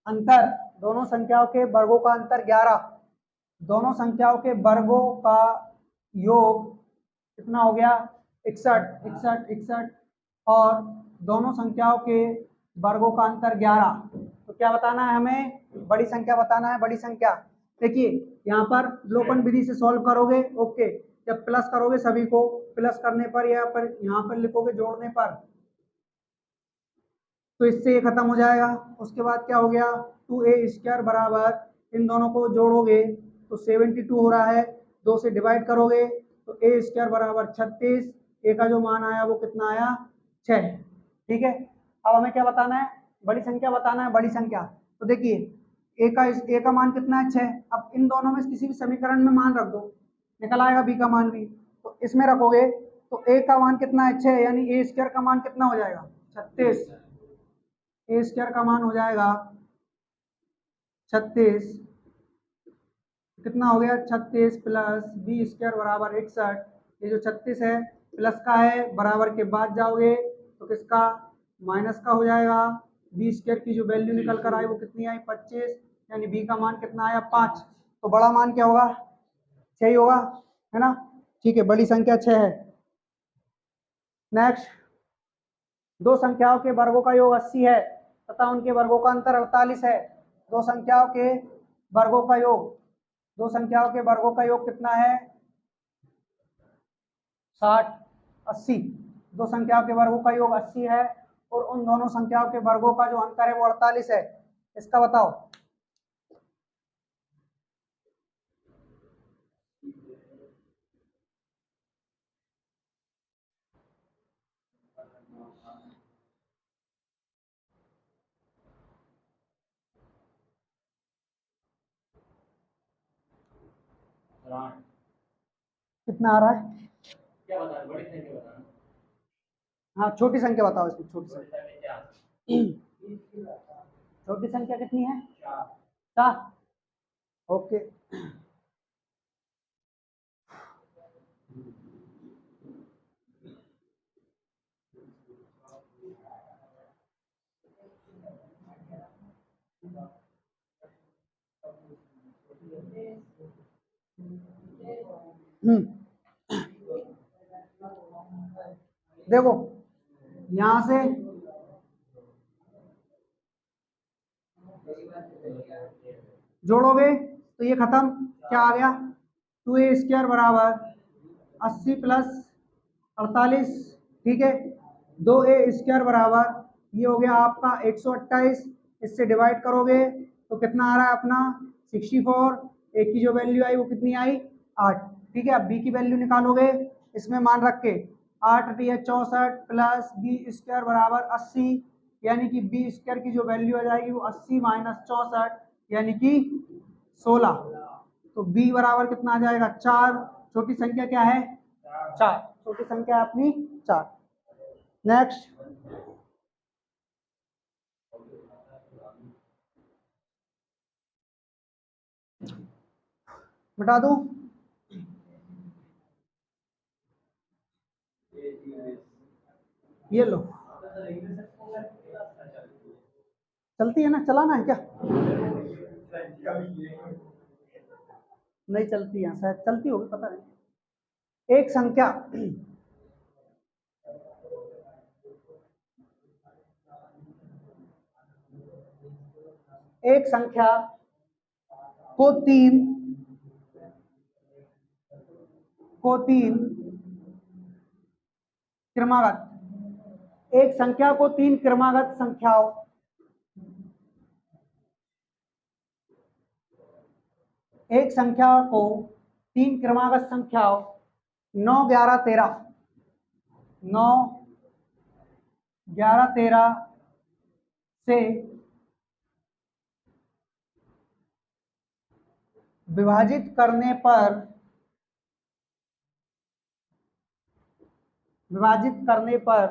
अंतर, दोनों संख्याओं के वर्गों का अंतर 11, दोनों संख्याओं के वर्गों का योग कितना हो गया 61, 61, 61 और दोनों संख्याओं के वर्गों का अंतर 11, तो क्या बताना है हमें, बड़ी संख्या बताना है, बड़ी संख्या। देखिए यहाँ पर लोपन विधि से सॉल्व करोगे, ओके, जब प्लस करोगे सभी को, प्लस करने पर यहाँ पर लिखोगे जोड़ने पर, तो इससे ये खत्म हो जाएगा। उसके बाद क्या हो गया 2a² बराबर इन दोनों को जोड़ोगे तो 72 हो रहा है, 2 से डिवाइड करोगे तो a² बराबर 36, a का जो मान आया वो कितना आया 6। ठीक है, अब हमें क्या बताना है, बड़ी संख्या बताना है, बड़ी संख्या। तो देखिए a का मान कितना है 6, अब इन दोनों में किसी भी समीकरण में मान रख दो, निकल आएगा b का मान भी, तो इसमें रखोगे तो a का मान कितना है 6, यानी a² का मान कितना हो जाएगा 36, a² का मान हो जाएगा 36, कितना हो गया 36 प्लस b² बराबर 61, ये जो 36 है प्लस का है, बराबर के बाद जाओगे तो किसका माइनस का हो जाएगा, b² की जो वैल्यू निकल कर आई वो कितनी आई 25, यानी b का मान कितना आया 5, तो बड़ा मान क्या होगा 6 ही होगा, है ना। ठीक है, बड़ी संख्या 6 है। नेक्स्ट, दो संख्याओं के वर्गों का योग 80 है तथा उनके वर्गों का अंतर 48 है। दो संख्याओं के वर्गों का योग, दो संख्याओं के वर्गों का योग कितना है? 60, 80। दो संख्याओं के वर्गों का योग 80 है और उन दोनों संख्याओं के वर्गों का जो अंतर है वो 48 है। इसका बताओ। कितना आ रहा है? क्या बता रहे? बड़ी संख्या बताना। हाँ, छोटी संख्या बताओ। इसमें छोटी बड़ी संख्या, संख्या क्या? छोटी संख्या कितनी है? 4। 4। ओके। देखो यहां से जोड़ोगे तो ये खत्म, क्या आ गया? 2a² बराबर 80 प्लस 48, ठीक है। 2a² बराबर ये हो गया आपका 128। इससे डिवाइड करोगे तो कितना आ रहा है अपना? 64। ए की जो वैल्यू आई वो कितनी आई? 8। ठीक है, अब बी की वैल्यू निकालोगे इसमें मान रख के। 8 × 64 प्लस b² बराबर 80, यानी कि b² की जो वैल्यू आ जाएगी वो 80 माइनस 64 यानी कि 16। तो b बराबर कितना आ जाएगा? 4। छोटी संख्या क्या है? 4। छोटी संख्या है अपनी 4। नेक्स्ट, बता दूं? ये लो, चलती है ना? चलाना है क्या? नहीं चलती है शायद, चलती होगी पता नहीं। एक संख्या एक संख्या को तीन क्रमागत, एक संख्या को तीन क्रमागत संख्याओं, एक संख्या को तीन क्रमागत संख्याओं 9, 11, 13, 9, 11, 13 से विभाजित करने पर, विभाजित करने पर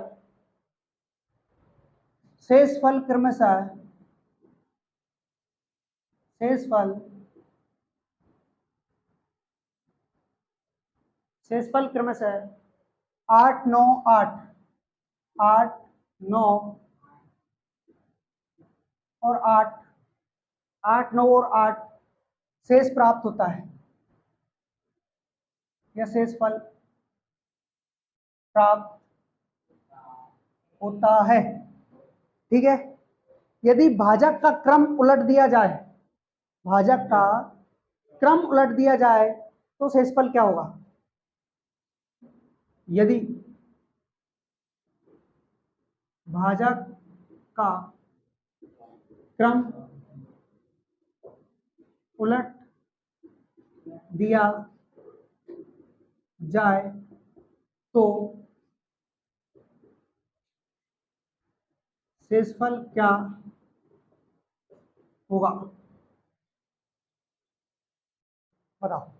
शेषफल क्रमशः, शेषफल, शेषफल क्रमशः 8, 9, 8, 8, 9 और 8, 8, 9 और 8 शेष प्राप्त होता है। यह शेषफल प्राप्त होता है। ठीक है, यदि भाजक का क्रम उलट दिया जाए, भाजक का क्रम उलट दिया जाए तो शेषफल क्या होगा? यदि भाजक का क्रम उलट दिया जाए तो शेषफल क्या होगा? बताओ।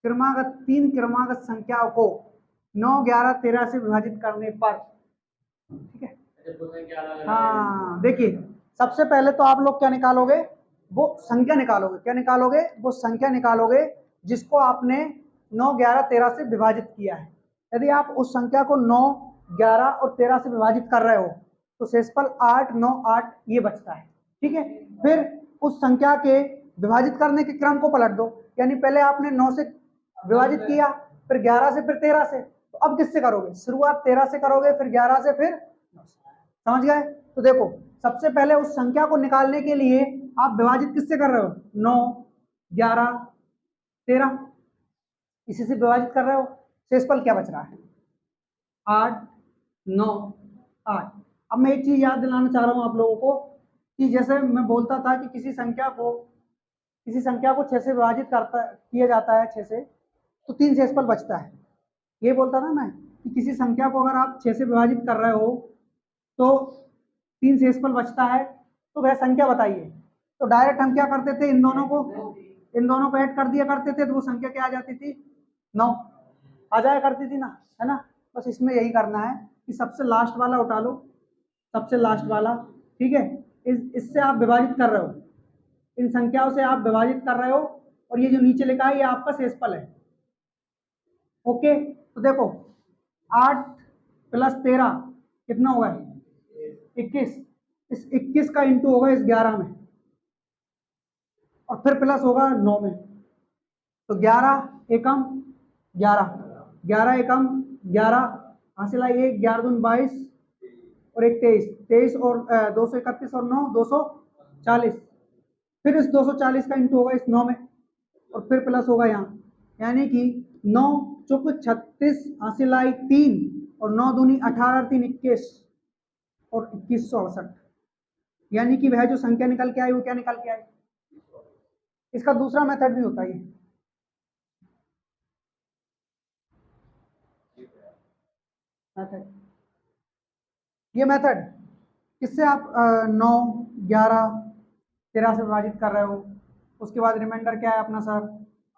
क्रमागत 3 क्रमागत संख्याओं को 9, 11, 13 से विभाजित करने पर, ठीक है। हाँ देखिए, सबसे पहले तो आप लोग क्या निकालोगे, वो संख्या निकालोगे। क्या निकालोगे? वो संख्या निकालोगे जिसको आपने 9, 11, 13 से विभाजित किया है। यदि आप उस संख्या को 9, 11 और 13 से विभाजित कर रहे हो तो शेषफल 8, 9, 8 ये बचता है, ठीक है। फिर उस संख्या के विभाजित करने के क्रम को पलट दो, यानी पहले आपने 9 से विभाजित किया, फिर 11 से, फिर 13 से। तो अब किससे करोगे? शुरुआत 13 से करोगे, फिर 11 से, फिर 9 से। समझ गए? तो देखो, सबसे पहले उस संख्या को निकालने के लिए आप विभाजित किससे कर रहे हो? 9, 11, 13, इसी से विभाजित कर रहे हो। शेषफल क्या बच रहा है? 8, 9, 8। अब मैं एक चीज याद दिलाना चाह रहा हूं आप लोगों को कि जैसे मैं बोलता था कि किसी संख्या को 6 से विभाजित किया जाता है 6 से, तो 3 शेषफल बचता है। ये बोलता था मैं कि किसी संख्या को अगर आप 6 से विभाजित कर रहे हो तो 3 शेषफल बचता है, तो वह संख्या बताइए। तो डायरेक्ट हम क्या करते थे, इन दोनों को ऐड कर दिया करते थे, तो वो संख्या क्या आ जाती थी? 9 आ जाया करती थी ना, है ना। बस इसमें यही करना है कि सबसे लास्ट वाला उठा लो, सबसे लास्ट वाला, ठीक है। इससे आप विभाजित कर रहे हो, इन संख्याओं से आप विभाजित कर रहे हो, और ये जो नीचे लिखा है ये आपका शेषफल है। ओके, तो देखो 8 + 13 कितना होगा? 21। इस 21 का इंटू होगा इस 11 में, और फिर प्लस होगा 9 में। तो 11 एकम 11, 11 एकम 11, हासिल आई 1, 11 दूनी 22 और 1 23, 23 और 231 और 9 240। फिर इस 240 का इंटू होगा इस 9 में, और फिर प्लस होगा यहाँ, यानी कि 9 चौक 36, हासिल आई 3 और 9 दूनी 18, 3 21 और 2168। यानी कि वह जो संख्या निकल के आई वो क्या निकल के आई? इसका दूसरा मेथड भी होता है ये मेथड किससे आप 9, 11, 13 से विभाजित कर रहे हो, उसके बाद रिमाइंडर क्या है अपना सर?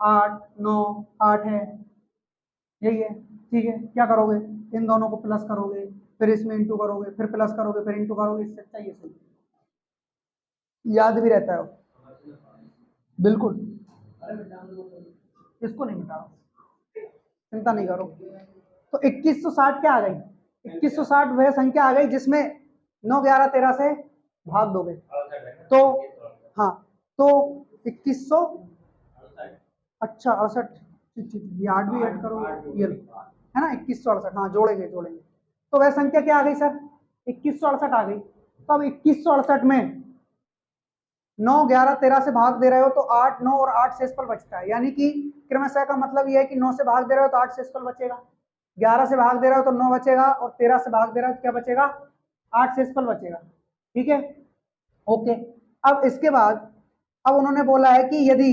8, 9, 8 है, यही है, ठीक है। क्या करोगे? इन दोनों को प्लस करोगे, फिर इसमें इंटू करोगे, फिर प्लस करोगे, फिर इंटू करोगे। इससे अच्छा ये सही, याद भी रहता है बिल्कुल। इसको नहीं मिटा, चिंता नहीं करो। तो 2160 क्या आ गई? 2160 वह संख्या आ गई जिसमें 9, 11, 13 से भाग दोगे। तो हाँ, तो 2100, अच्छा 68, ये 8 भी ऐड करो, ये है ना 2168, हाँ जोड़ेंगे। तो वह संख्या क्या आ गई सर? 2168 आ गई। तो अब 2168 में 9, 11, 13 से भाग दे रहे हो तो 8, 9 और 8 शेषफल बचता है। यानी कि क्रमशः का मतलब यह है कि 9 से भाग दे रहे हो तो 8 शेषफल बचेगा, 11 से भाग दे रहे हो तो 9 बचेगा, और 13 से भाग दे रहे हो तो क्या बचेगा? 8 शेषफल बचेगा, ठीक है। ओके, अब इसके बाद अब उन्होंने बोला है कि यदि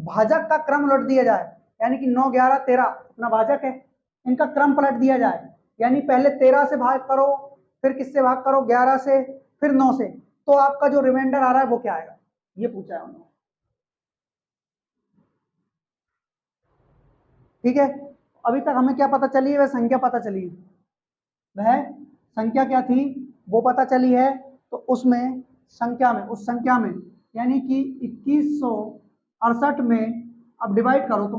भाजक का क्रम उलट दिया जाए, यानी कि 9, 11, 13 अपना भाजक है, इनका क्रम पलट दिया जाए, यानी पहले 13 से भाग करो, फिर किससे भाग करो? 11 से, फिर 9 से, तो आपका जो रिमाइंडर आ रहा है वो क्या आएगा? ये पूछा है उन्होंने, ठीक है। अभी तक हमें क्या पता चली है? वह संख्या पता चली है, वह संख्या क्या थी वो पता चली है। तो उसमें संख्या में, उस संख्या में यानी कि 2168 में अब डिवाइड करो, तो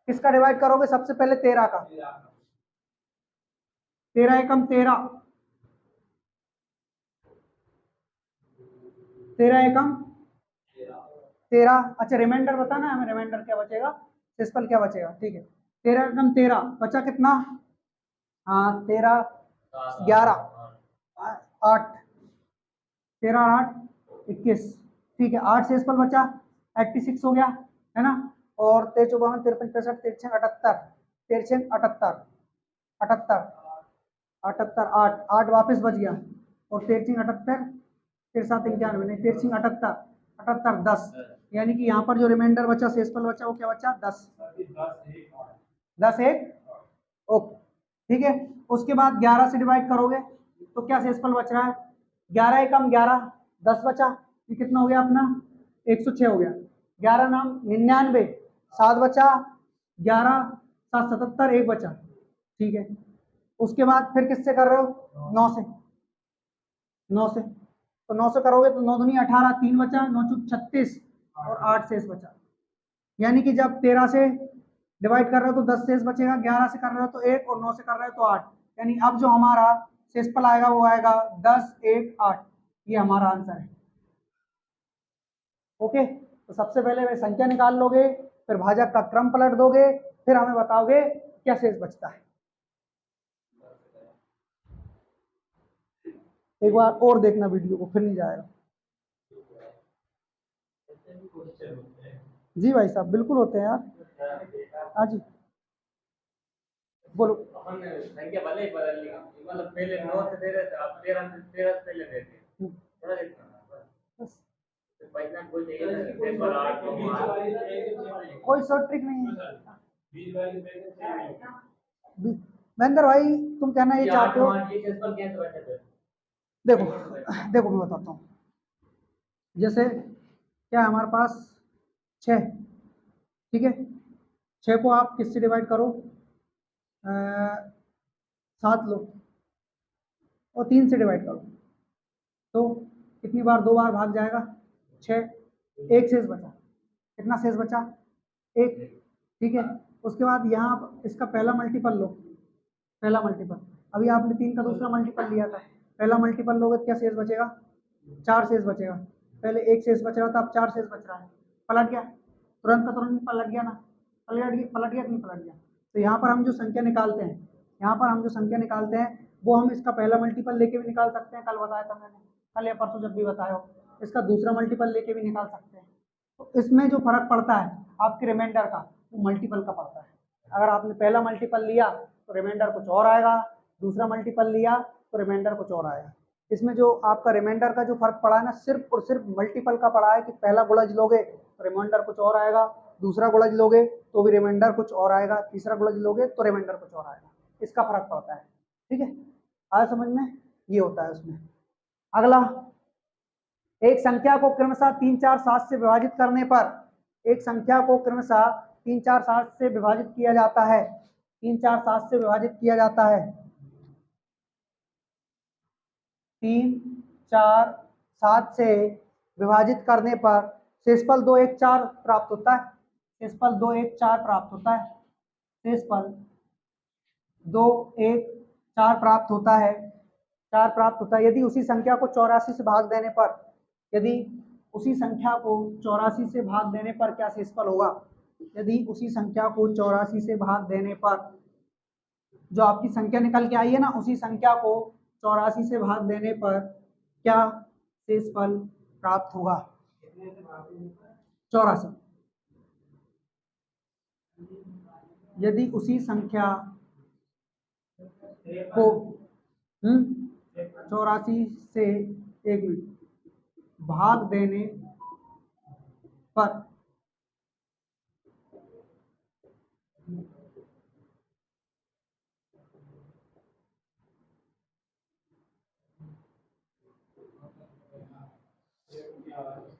किसका डिवाइड करोगे? सबसे पहले 13 का, 13 एकम 13, 13 एकम 13। अच्छा रिमाइंडर बताना है हमें, रिमाइंडर क्या बचेगा? शेषफल क्या बचेगा? ठीक है, 13 एकम 13 बचा कितना? हाँ 13, 11, 8, 13 और 8 21, ठीक है। 8 शेषफल बचा, 86 हो गया, है ना। और 23, 54, 53, 65, 63, 78, 63, 78, 78, 78, 8, 8 वापस बच गया, और 63, 78, 7, 91 नहीं, 63, 78, 78, 10। यानी कि यहाँ पर जो रिमाइंडर बचा, शेषफल बचा, वो क्या बचा? 10, 10 1, ओके, ठीक है। उसके बाद 11 से डिवाइड करोगे तो क्या शेषफल बच रहा है? 11 एकम 11, 10 बचा, ये कितना हो गया अपना? 106 हो गया। 11 नाम 99, 7 बचा, 11, 7 77, 1 बचा, ठीक है। उसके बाद फिर किससे कर रहे हो? 9 से, 9 से, तो 9 से करोगे तो 9 दूनी 18, 3 बचा, 9 चौक 36 और 8 शेष बचा। यानी कि जब 13 से डिवाइड कर रहे हो तो 10 शेष बचेगा, 11 से कर रहे हो तो 1 और 9 से कर रहे हो तो 8। यानी अब जो हमारा शेषफल आएगा वो आएगा 10, 1, 8। ये हमारा आंसर है। ओके, तो सबसे पहले वे संख्या निकाल लोगे, फिर भाजक का क्रम पलट दोगे, फिर हमें बताओगे क्या शेष बचता है। एक बार और देखना वीडियो को, फिर नहीं जाएगा। जी भाई साहब, बिल्कुल होते हैं यार। हाँ जी, बोलो। अपन संख्या भले ही बदल ली, मतलब पहले 9 से दे रहे थे, अब 13 से पहले देते हैं, थोड़ा देखना बस, तो पैसा कोई चाहिए ना, पेपर 8 कोई शॉर्ट ट्रिक नहीं है। महेंद्र भाई, तुम कहना ये चाहते हो, ये पेपर कैसे बैठे थे? देखो देखो मैं बताता हूँ। जैसे क्या है हमारे पास 6, ठीक है। 6 को आप किससे डिवाइड करो? 7 लो और 3 से डिवाइड करो तो कितनी बार? 2 बार भाग जाएगा, 6, 1 शेष बचा। कितना शेष बचा? 1, ठीक है। उसके बाद यहाँ आप इसका पहला मल्टीपल लो, पहला मल्टीपल। अभी आपने 3 का दूसरा मल्टीपल लिया था, पहला मल्टीपल लोगे तो क्या शेष बचेगा? 4 शेष बचेगा। पहले 1 शेष बच रहा था, अब 4 शेष बच रहा है। पलट गया, तुरंत का तुरंत पलट गया ना? पलट गया कि नहीं पलट गया? तो यहाँ पर हम जो संख्या निकालते हैं, यहाँ पर हम जो संख्या निकालते हैं वो हम इसका पहला मल्टीपल लेके भी निकाल सकते हैं, कल बताया था मैंने, कल या परसों जब भी बताया हो। इसका दूसरा मल्टीपल लेके भी निकाल सकते हैं। तो इसमें जो फर्क पड़ता है आपके रिमाइंडर का, वो मल्टीपल का पड़ता है। अगर आपने पहला मल्टीपल लिया तो रिमाइंडर कुछ और आएगा, दूसरा मल्टीपल लिया तो रिमाइंडर कुछ और आएगा। इसमें जो आपका रिमाइंडर का जो फर्क पड़ा है ना, सिर्फ और सिर्फ मल्टीपल का पड़ा है कि पहला गुणज लोगे तो रिमाइंडर कुछ और आएगा, दूसरा गुणज लोगे तो भी रिमाइंडर कुछ और आएगा, तीसरा गुणज लोगे तो रिमाइंडर कुछ और आएगा। इसका फर्क पड़ता है, ठीक है। आया समझ में? ये होता है उसमें। अगला, एक संख्या को क्रमशः 3, 4, 7 से विभाजित करने पर, एक संख्या को क्रमशः 3, 4, 7 से विभाजित किया जाता है, 3, 4, 7 से विभाजित किया जाता है। 3, 4, 7 से विभाजित करने पर शेषफल 2, 1, 4 प्राप्त होता है। शेषफल 2, 1, 4 प्राप्त होता है। शेषफल 2, 1, 4 प्राप्त होता है, 4 प्राप्त होता है। यदि उसी संख्या को 84 से भाग देने पर, यदि उसी संख्या को 84 से भाग देने पर क्या शेषफल होगा? यदि उसी संख्या को 84 से भाग देने पर, जो आपकी संख्या निकल के आई है ना, उसी संख्या को 84 से भाग देने पर क्या शेषफल प्राप्त होगा? 84। यदि उसी संख्या को 84 से, 1 मिनट, भाग देने पर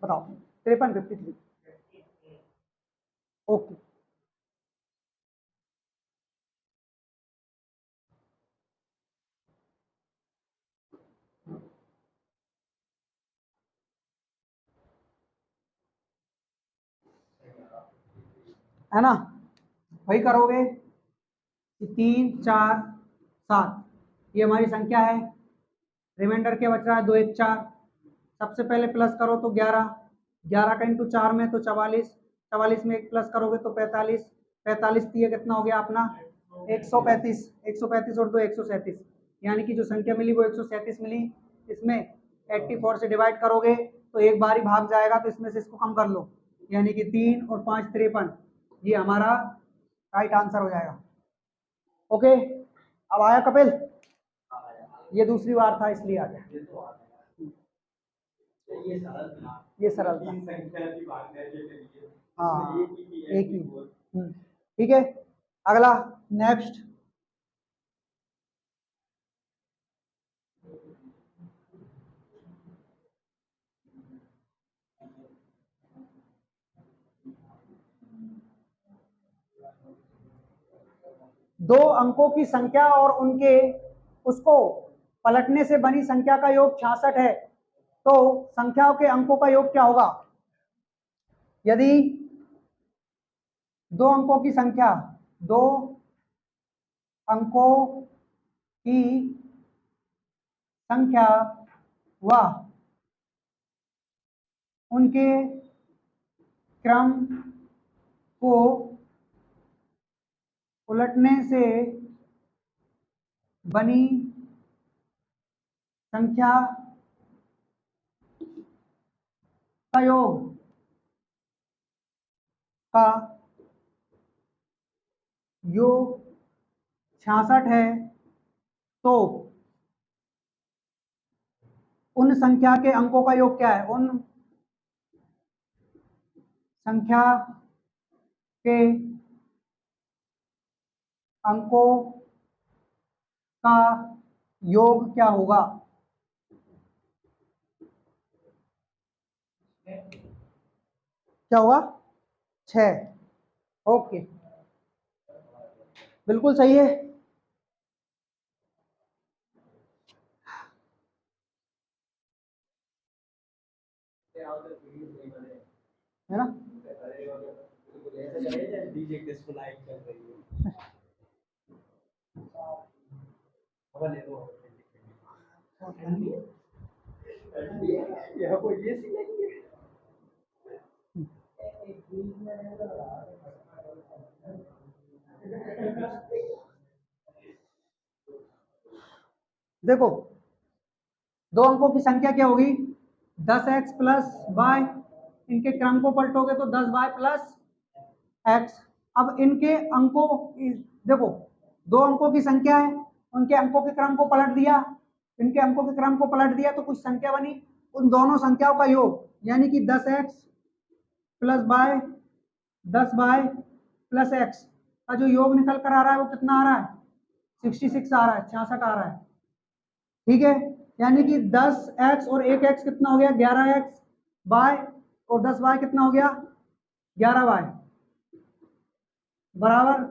बताओ। 53, 53। ओके, है ना? वही करोगे कि 3, 4, 7, ये हमारी संख्या है। रिमाइंडर क्या बच रहा है? 2, 1, 4। सबसे पहले प्लस करो तो 11, 11 का इंटू 4 में तो 44, 44 में एक प्लस करोगे तो 45, 45 दिए कितना हो गया अपना? 135, 135 और 2, 137। यानी कि जो संख्या मिली वो 137 मिली। इसमें 84 से डिवाइड करोगे तो एक बार ही भाग जाएगा, तो इसमें से इसको कम कर लो, यानी कि 3 और 5 53। ये हमारा राइट आंसर हो जाएगा। ओके, अब आया कपिल? ये दूसरी बार था इसलिए आ गया। ये सरल था। हाँ, एक ही। ठीक है, अगला, नेक्स्ट। दो अंकों की संख्या और उनके उसको पलटने से बनी संख्या का योग 66 है, तो संख्याओं के अंकों का योग क्या होगा? यदि दो अंकों की संख्या, दो अंकों की संख्या व उनके क्रम को उलटने से बनी संख्या का योग का योग 66 है, तो उन संख्या के अंकों का योग क्या है? उन संख्या के अंकों का योग क्या होगा? क्या होगा? 6। ओके, बिल्कुल सही है। है ना? देखो, दो अंकों की संख्या क्या होगी? 10x प्लस वाई, इनके क्रम को पलटोगे तो 10y प्लस x। अब इनके अंकों, देखो दो अंकों की संख्या है, उनके अंकों के क्रम को पलट दिया, इनके अंकों के क्रम को पलट दिया तो कुछ संख्या बनी, उन दोनों संख्याओं का योग यानी कि 10x plus Y 10y plus x का जो योग निकल कर आ रहा है वो कितना आ रहा है? 66 आ रहा है, 66 आ रहा है। ठीक है, यानी कि 10x और 1x कितना हो गया? 11x y, और 10y कितना हो गया? 11y बराबर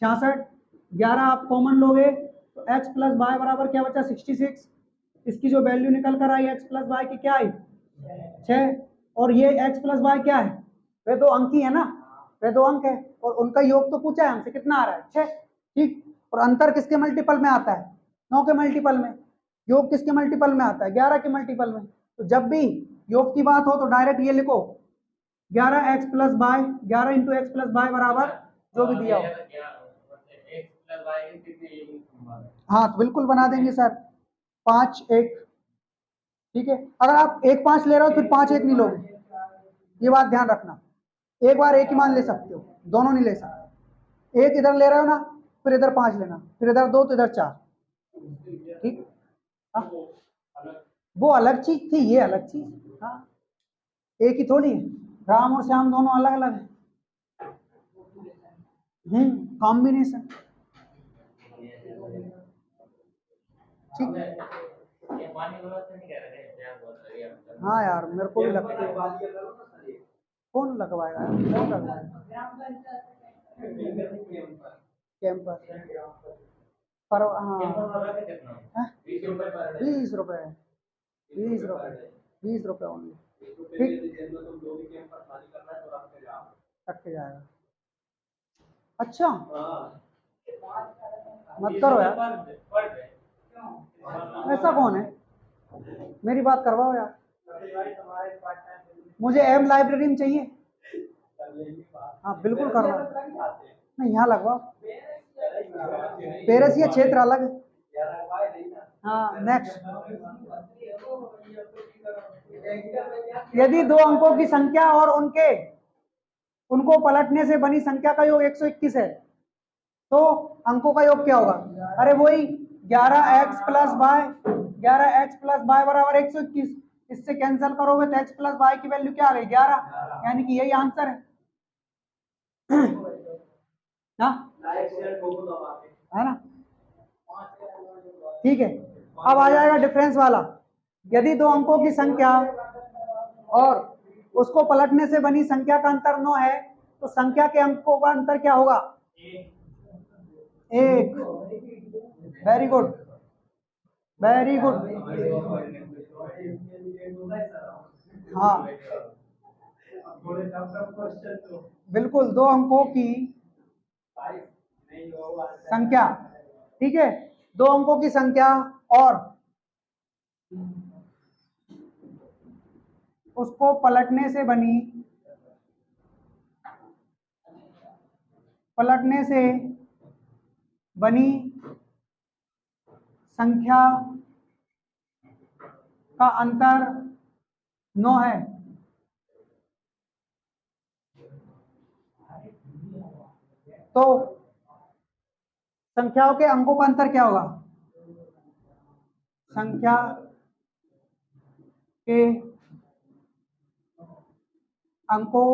66। 11 आप कॉमन लोगे तो x प्लस वाई बराबर क्या बचा? 66। इसकी जो वैल्यू निकल कर आई x प्लस वाई की क्या आई? 6। और ये x प्लस वाई क्या है? वे दो अंक ही है ना, वे दो अंक है, और उनका योग तो पूछा है हमसे, कितना आ रहा है? 6। ठीक, और अंतर किसके मल्टीपल में आता है? 9 के मल्टीपल में। योग किसके मल्टीपल में आता है? 11 के मल्टीपल में। तो जब भी योग की बात हो तो डायरेक्ट ये लिखो 11x plus Y, 11 into X plus Y बराबर जो भी दिया हो। हाँ तो बिल्कुल बना देंगे सर, 5 1। ठीक है, अगर आप 1 5 ले रहे हो फिर 5 1 नहीं लोगे, ये बात ध्यान रखना। एक बार एक ही मान ले सकते हो, दोनों नहीं ले सकते। एक इधर ले रहे हो ना, फिर इधर 5 लेना, फिर इधर 2 तो इधर 4। ठीक, हाँ वो अलग चीज थी, ये अलग चीज। हाँ एक ही थोड़ी है, राम और श्याम दोनों अलग अलग है। कॉम्बिनेशन। ठीक, हाँ यार मेरे को भी लगता है। कौन लगवाएगा? कौन लगवाएगा? कैंपर पर, हाँ 20 रुपए, 20 रुपए, 20 रुपए ओनली। ठीक, रख के जाएगा। अच्छा मत करो यार, ऐसा कौन है? मेरी बात करवाओ यार, मुझे एम लाइब्रेरी में चाहिए। हाँ बिल्कुल करवाओ, नहीं यहाँ लगवाओ, पेरसिया क्षेत्र अलग है। हाँ नेक्स्ट, यदि दो अंकों की संख्या और उनको पलटने से बनी संख्या का योग 121 है, तो अंकों का योग क्या होगा? अरे वही 11x plus Y, 11x plus Y बराबर 121। इससे कैंसिल करोगे तो x प्लस वाई की वैल्यू क्या आ गई? 11, यानी कि यही आंसर है। है ना? ठीक है, अब आ जाएगा डिफरेंस वाला। यदि दो अंकों की संख्या और उसको पलटने से बनी संख्या का अंतर 9 है, तो संख्या के अंकों का अंतर क्या होगा? एक, वेरी गुड, वेरी गुड। हाँ बिल्कुल, 2 अंकों की संख्या, ठीक है, 2 अंकों की संख्या और उसको पलटने से बनी संख्या का अंतर 9 है। तो संख्याओं के अंकों का अंतर क्या होगा? संख्या के अंकों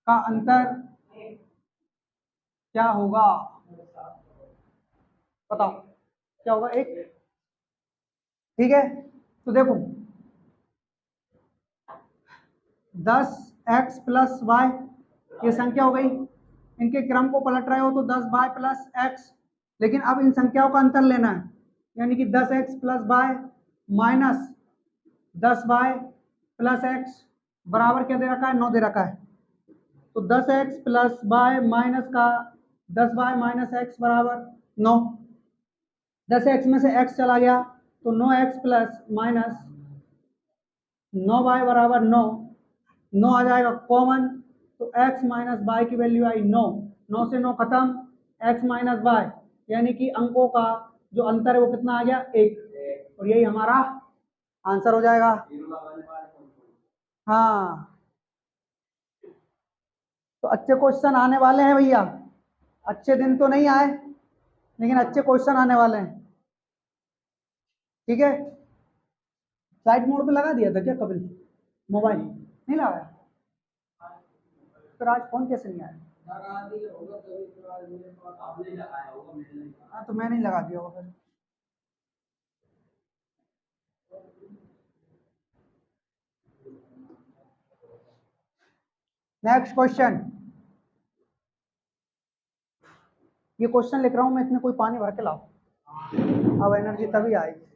का अंतर क्या होगा? बताओ क्या होगा? 1, ठीक है। तो देखो 10x प्लस वाई ये संख्या हो गई, इनके क्रम को पलट रहे हो तो 10y प्लस एक्स, लेकिन अब इन संख्याओं का अंतर लेना है, यानी कि 10x plus Y minus 10y plus X बराबर क्या दे रखा है? 9 दे रखा है। तो 10x प्लस वाई माइनस का 10y माइनस एक्स बराबर 9। 10x में से x चला गया तो 9x प्लस माइनस 9y बराबर 9, 9 आ जाएगा कॉमन, तो x माइनस वाई की वैल्यू आई 9, 9 से 9 खत्म, x माइनस वाई, यानी कि अंकों का जो अंतर है वो कितना आ गया? 1, और यही हमारा आंसर हो जाएगा। हाँ, तो अच्छे क्वेश्चन आने वाले हैं भैया, अच्छे दिन तो नहीं आए लेकिन अच्छे क्वेश्चन आने वाले हैं, ठीक है। फ्लाइट मोड पे लगा दिया था क्या कपिल? मोबाइल नहीं लगाया? फिर आज फोन कैसे नहीं आया? हाँ तो मैं नहीं लगा दिया होगा फिर। नेक्स्ट क्वेश्चन, ये क्वेश्चन लिख रहा हूं मैं, इसमें कोई पानी भर के लाओ, अब एनर्जी तभी आएगी।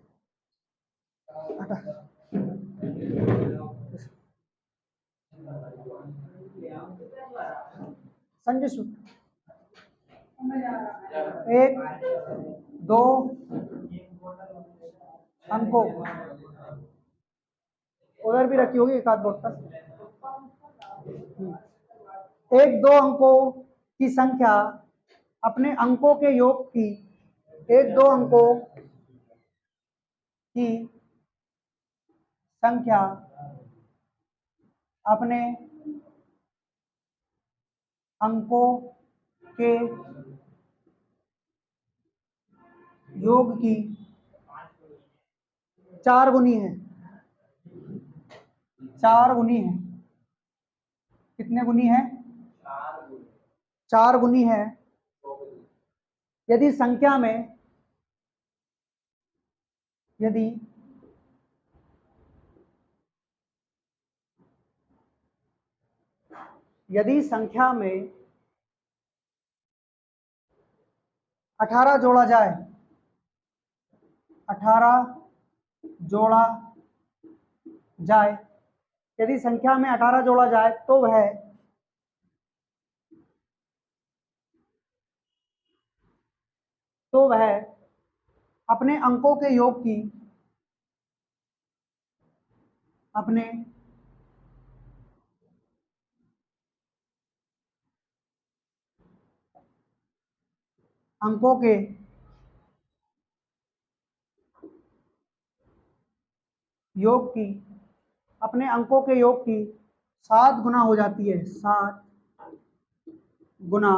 संजय सूत्र 1, 2 अंकों, उधर भी रखी होगी एक आध बोतल। 1, 2 अंकों की संख्या अपने अंकों के योग की, 1, 2 अंकों की संख्या अपने अंकों के योग की 4 गुनी है। 4 गुनी है। कितने गुनी है? 4 गुनी है। यदि संख्या में, यदि संख्या में 18 जोड़ा जाए, 18 जोड़ा जाए, यदि संख्या में 18 जोड़ा जाए तो वह अपने अंकों के योग की, अपने अंकों के योग की, अपने अंकों के योग की 7 गुना हो जाती है। 7 गुना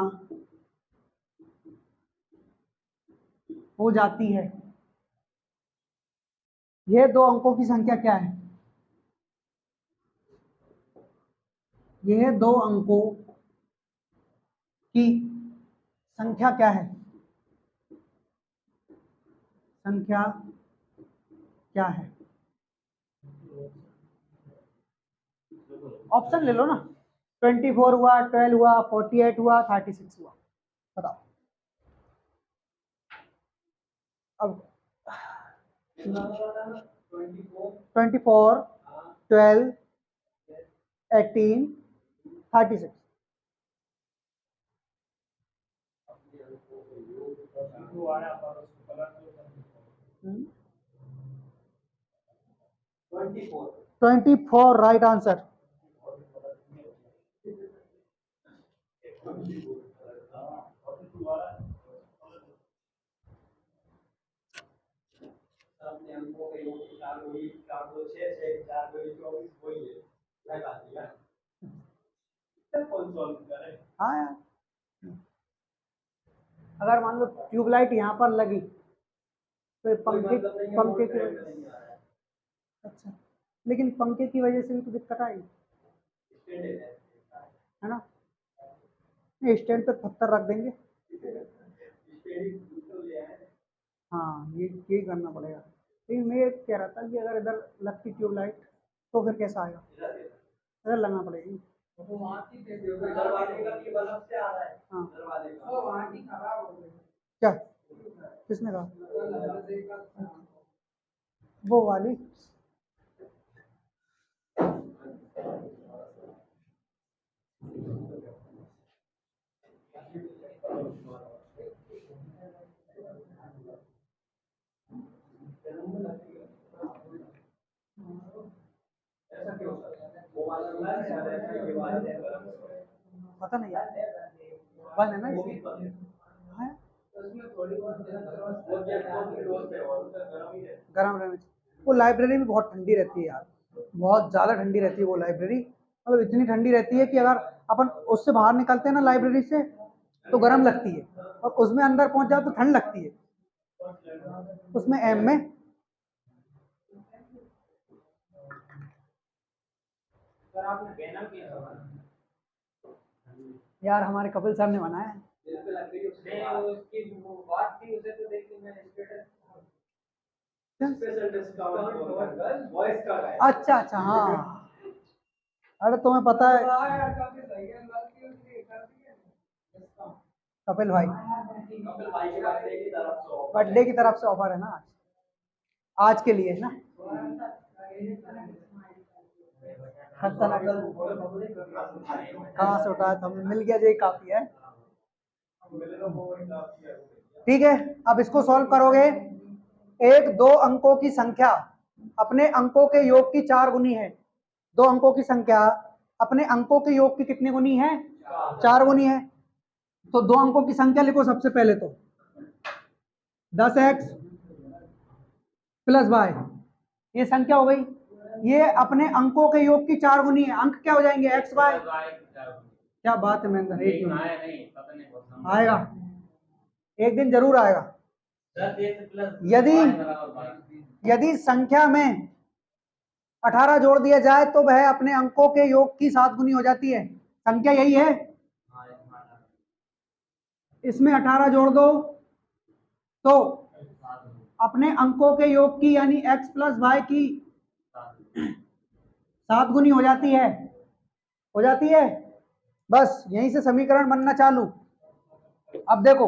हो जाती है। यह 2 अंकों की संख्या क्या है? यह 2 अंकों की संख्या क्या है? संख्या क्या है? ऑप्शन ले लो ना, 24 हुआ, 12 हुआ, 48 हुआ, 36 हुआ, बताओ। अब 24, 12, 18, 36। हम्म, 24 राइट आंसर। हाँ यार, अगर मान लो ट्यूबलाइट यहाँ पर लगी तो ये पंखे की वजह, अच्छा, लेकिन पंखे की वजह से भी तो दिक्कत आएगी, है ना। स्टैंड पे पत्थर रख देंगे। हाँ, ये करना पड़ेगा। लेकिन मैं कह रहा था कि अगर इधर लगती ट्यूबलाइट तो फिर कैसा आएगा, इधर लगना पड़ेगी। हाँ, क्या किसने कहा वो वाली? पता नहीं यार, बंद है ना इसमें। हाँ, गरम रहने से। वो लाइब्रेरी भी बहुत ठंडी रहती है यार, बहुत ज़्यादा ठंडी रहती है वो लाइब्रेरी। मतलब इतनी ठंडी रहती है कि अगर अपन उससे बाहर निकलते हैं ना लाइब्रेरी से तो गर्म लगती है, और उसमें अंदर पहुंच जाओ तो ठंड लगती है उसमें एम में। यार हमारे कपिल सर ने बनाया है। अच्छा अच्छा, हाँ, अरे तुम्हें पता है कपिल भाई बर्थडे की तरफ से ऑफर है ना आज के लिए ना। कहाँ से उठाया था, मिल गया, जो काफी है। ठीक है, अब इसको सॉल्व करोगे। एक दो अंकों की संख्या अपने अंकों के योग की 4 गुनी है। दो अंकों की संख्या अपने अंकों के योग की कितनी गुनी है? 4 गुनी है। तो दो अंकों की संख्या लिखो सबसे पहले तो 10x प्लस वाई, ये संख्या हो गई। ये अपने अंकों के योग की 4 गुनी है। अंक क्या हो जाएंगे? X Y. क्या बात है महेंद्र, एक मिनट आएगा, एक दिन जरूर आएगा। यदि संख्या में 18 जोड़ दिया जाए तो वह अपने अंकों के योग की 7 गुनी हो जाती है। संख्या यही है, इसमें 18 जोड़ दो तो अपने अंकों के योग की यानी x प्लस वाई की 7 गुनी हो जाती है, हो जाती है। बस यहीं से समीकरण बनना चालू। अब देखो,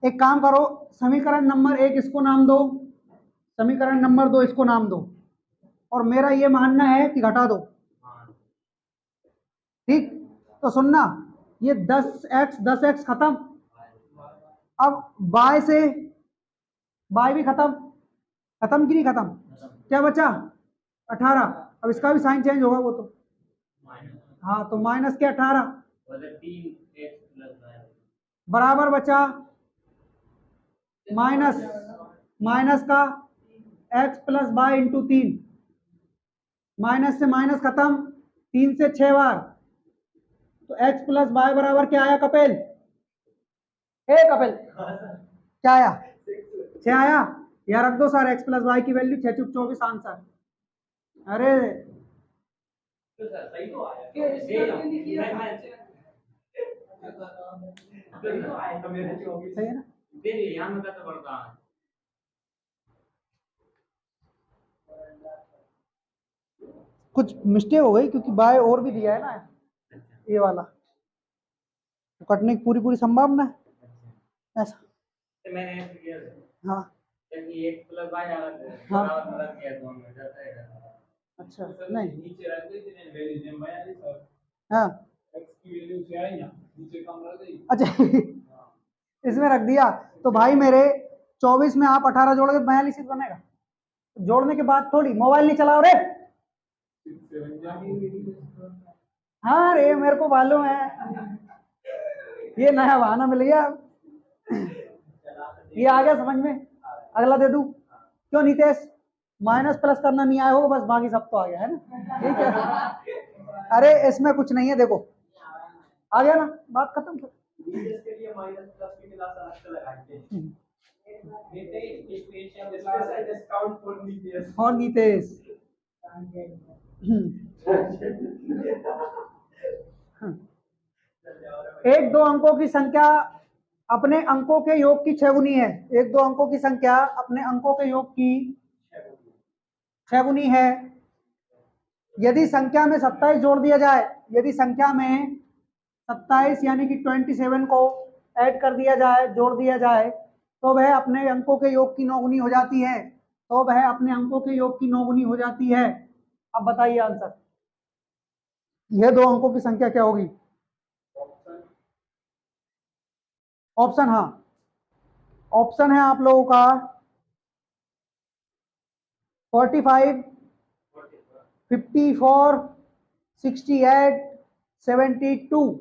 एक काम करो, समीकरण नंबर 1 इसको नाम दो, समीकरण नंबर 2 इसको नाम दो, और मेरा ये मानना है कि घटा दो। ठीक, तो सुनना, ये 10x खत्म। अब y से y भी खत्म, खत्म कि नहीं खत्म? क्या बचा? 18। अब इसका भी साइन चेंज होगा वो तो, हाँ, तो माइनस के 18 बराबर बचा माइनस का x plus Y into 3। Minus से माइनस खत्म, 3 से 6 बार, तो x प्लस वाई बराबर क्या आया कपिल? कपिल क्या आया? 6 आया। यार रख दो सर, x प्लस वाई की वैल्यू 6 × 24 आंसर। अरे सही तो आया, सही है ना? कुछ मिस्टेक हो गई क्योंकि बाय और भी दिया है ना ये वाला, तो कटने की पूरी संभावना है ऐसा। हाँ क्योंकि एक प्लस वाई हाँ बराबर में रख दिया दोनों में जाता है। अच्छा नहीं नीचे रख दी थी वैल्यू जेम 42 और हाँ x की वैल्यू से आई ना नीचे कम रह गई। अच्छा इसमें रख दिया तो भाई मेरे 24 में आप 18 जोड़ोगे तो 42 बनेगा। जोड़ने के बाद थोड़ी मोबाइल नहीं चलाओ रे। हाँ रे मेरे को मालूम है ये नया बहाना मिल गया। ये आ गया समझ में। अगला दे दूं क्यों नितेश माइनस प्लस करना नहीं आया होगा बस बाकी सब तो आ गया है ना ठीक है। अरे इसमें कुछ नहीं है देखो आ गया ना बात खत्म। के लिए माइनस प्लस की क्लास अलग से लगाएंगे। और नितेश एक दो अंकों की संख्या अपने अंकों के योग की 6 गुनी है। एक दो अंकों की संख्या अपने अंकों के योग की 6 गुनी है। यदि संख्या में 27 जोड़ दिया जाए, यदि संख्या में 27 यानी कि 27 को ऐड कर दिया जाए, जोड़ दिया जाए तो वह अपने अंकों के योग की 9 गुनी हो जाती है। तो वह अपने अंकों के योग की 9 गुनी हो जाती है। अब बताइए आंसर। यह दो अंकों की संख्या क्या होगी? ऑप्शन हाँ ऑप्शन है आप लोगों का 45, 54, 68, 72।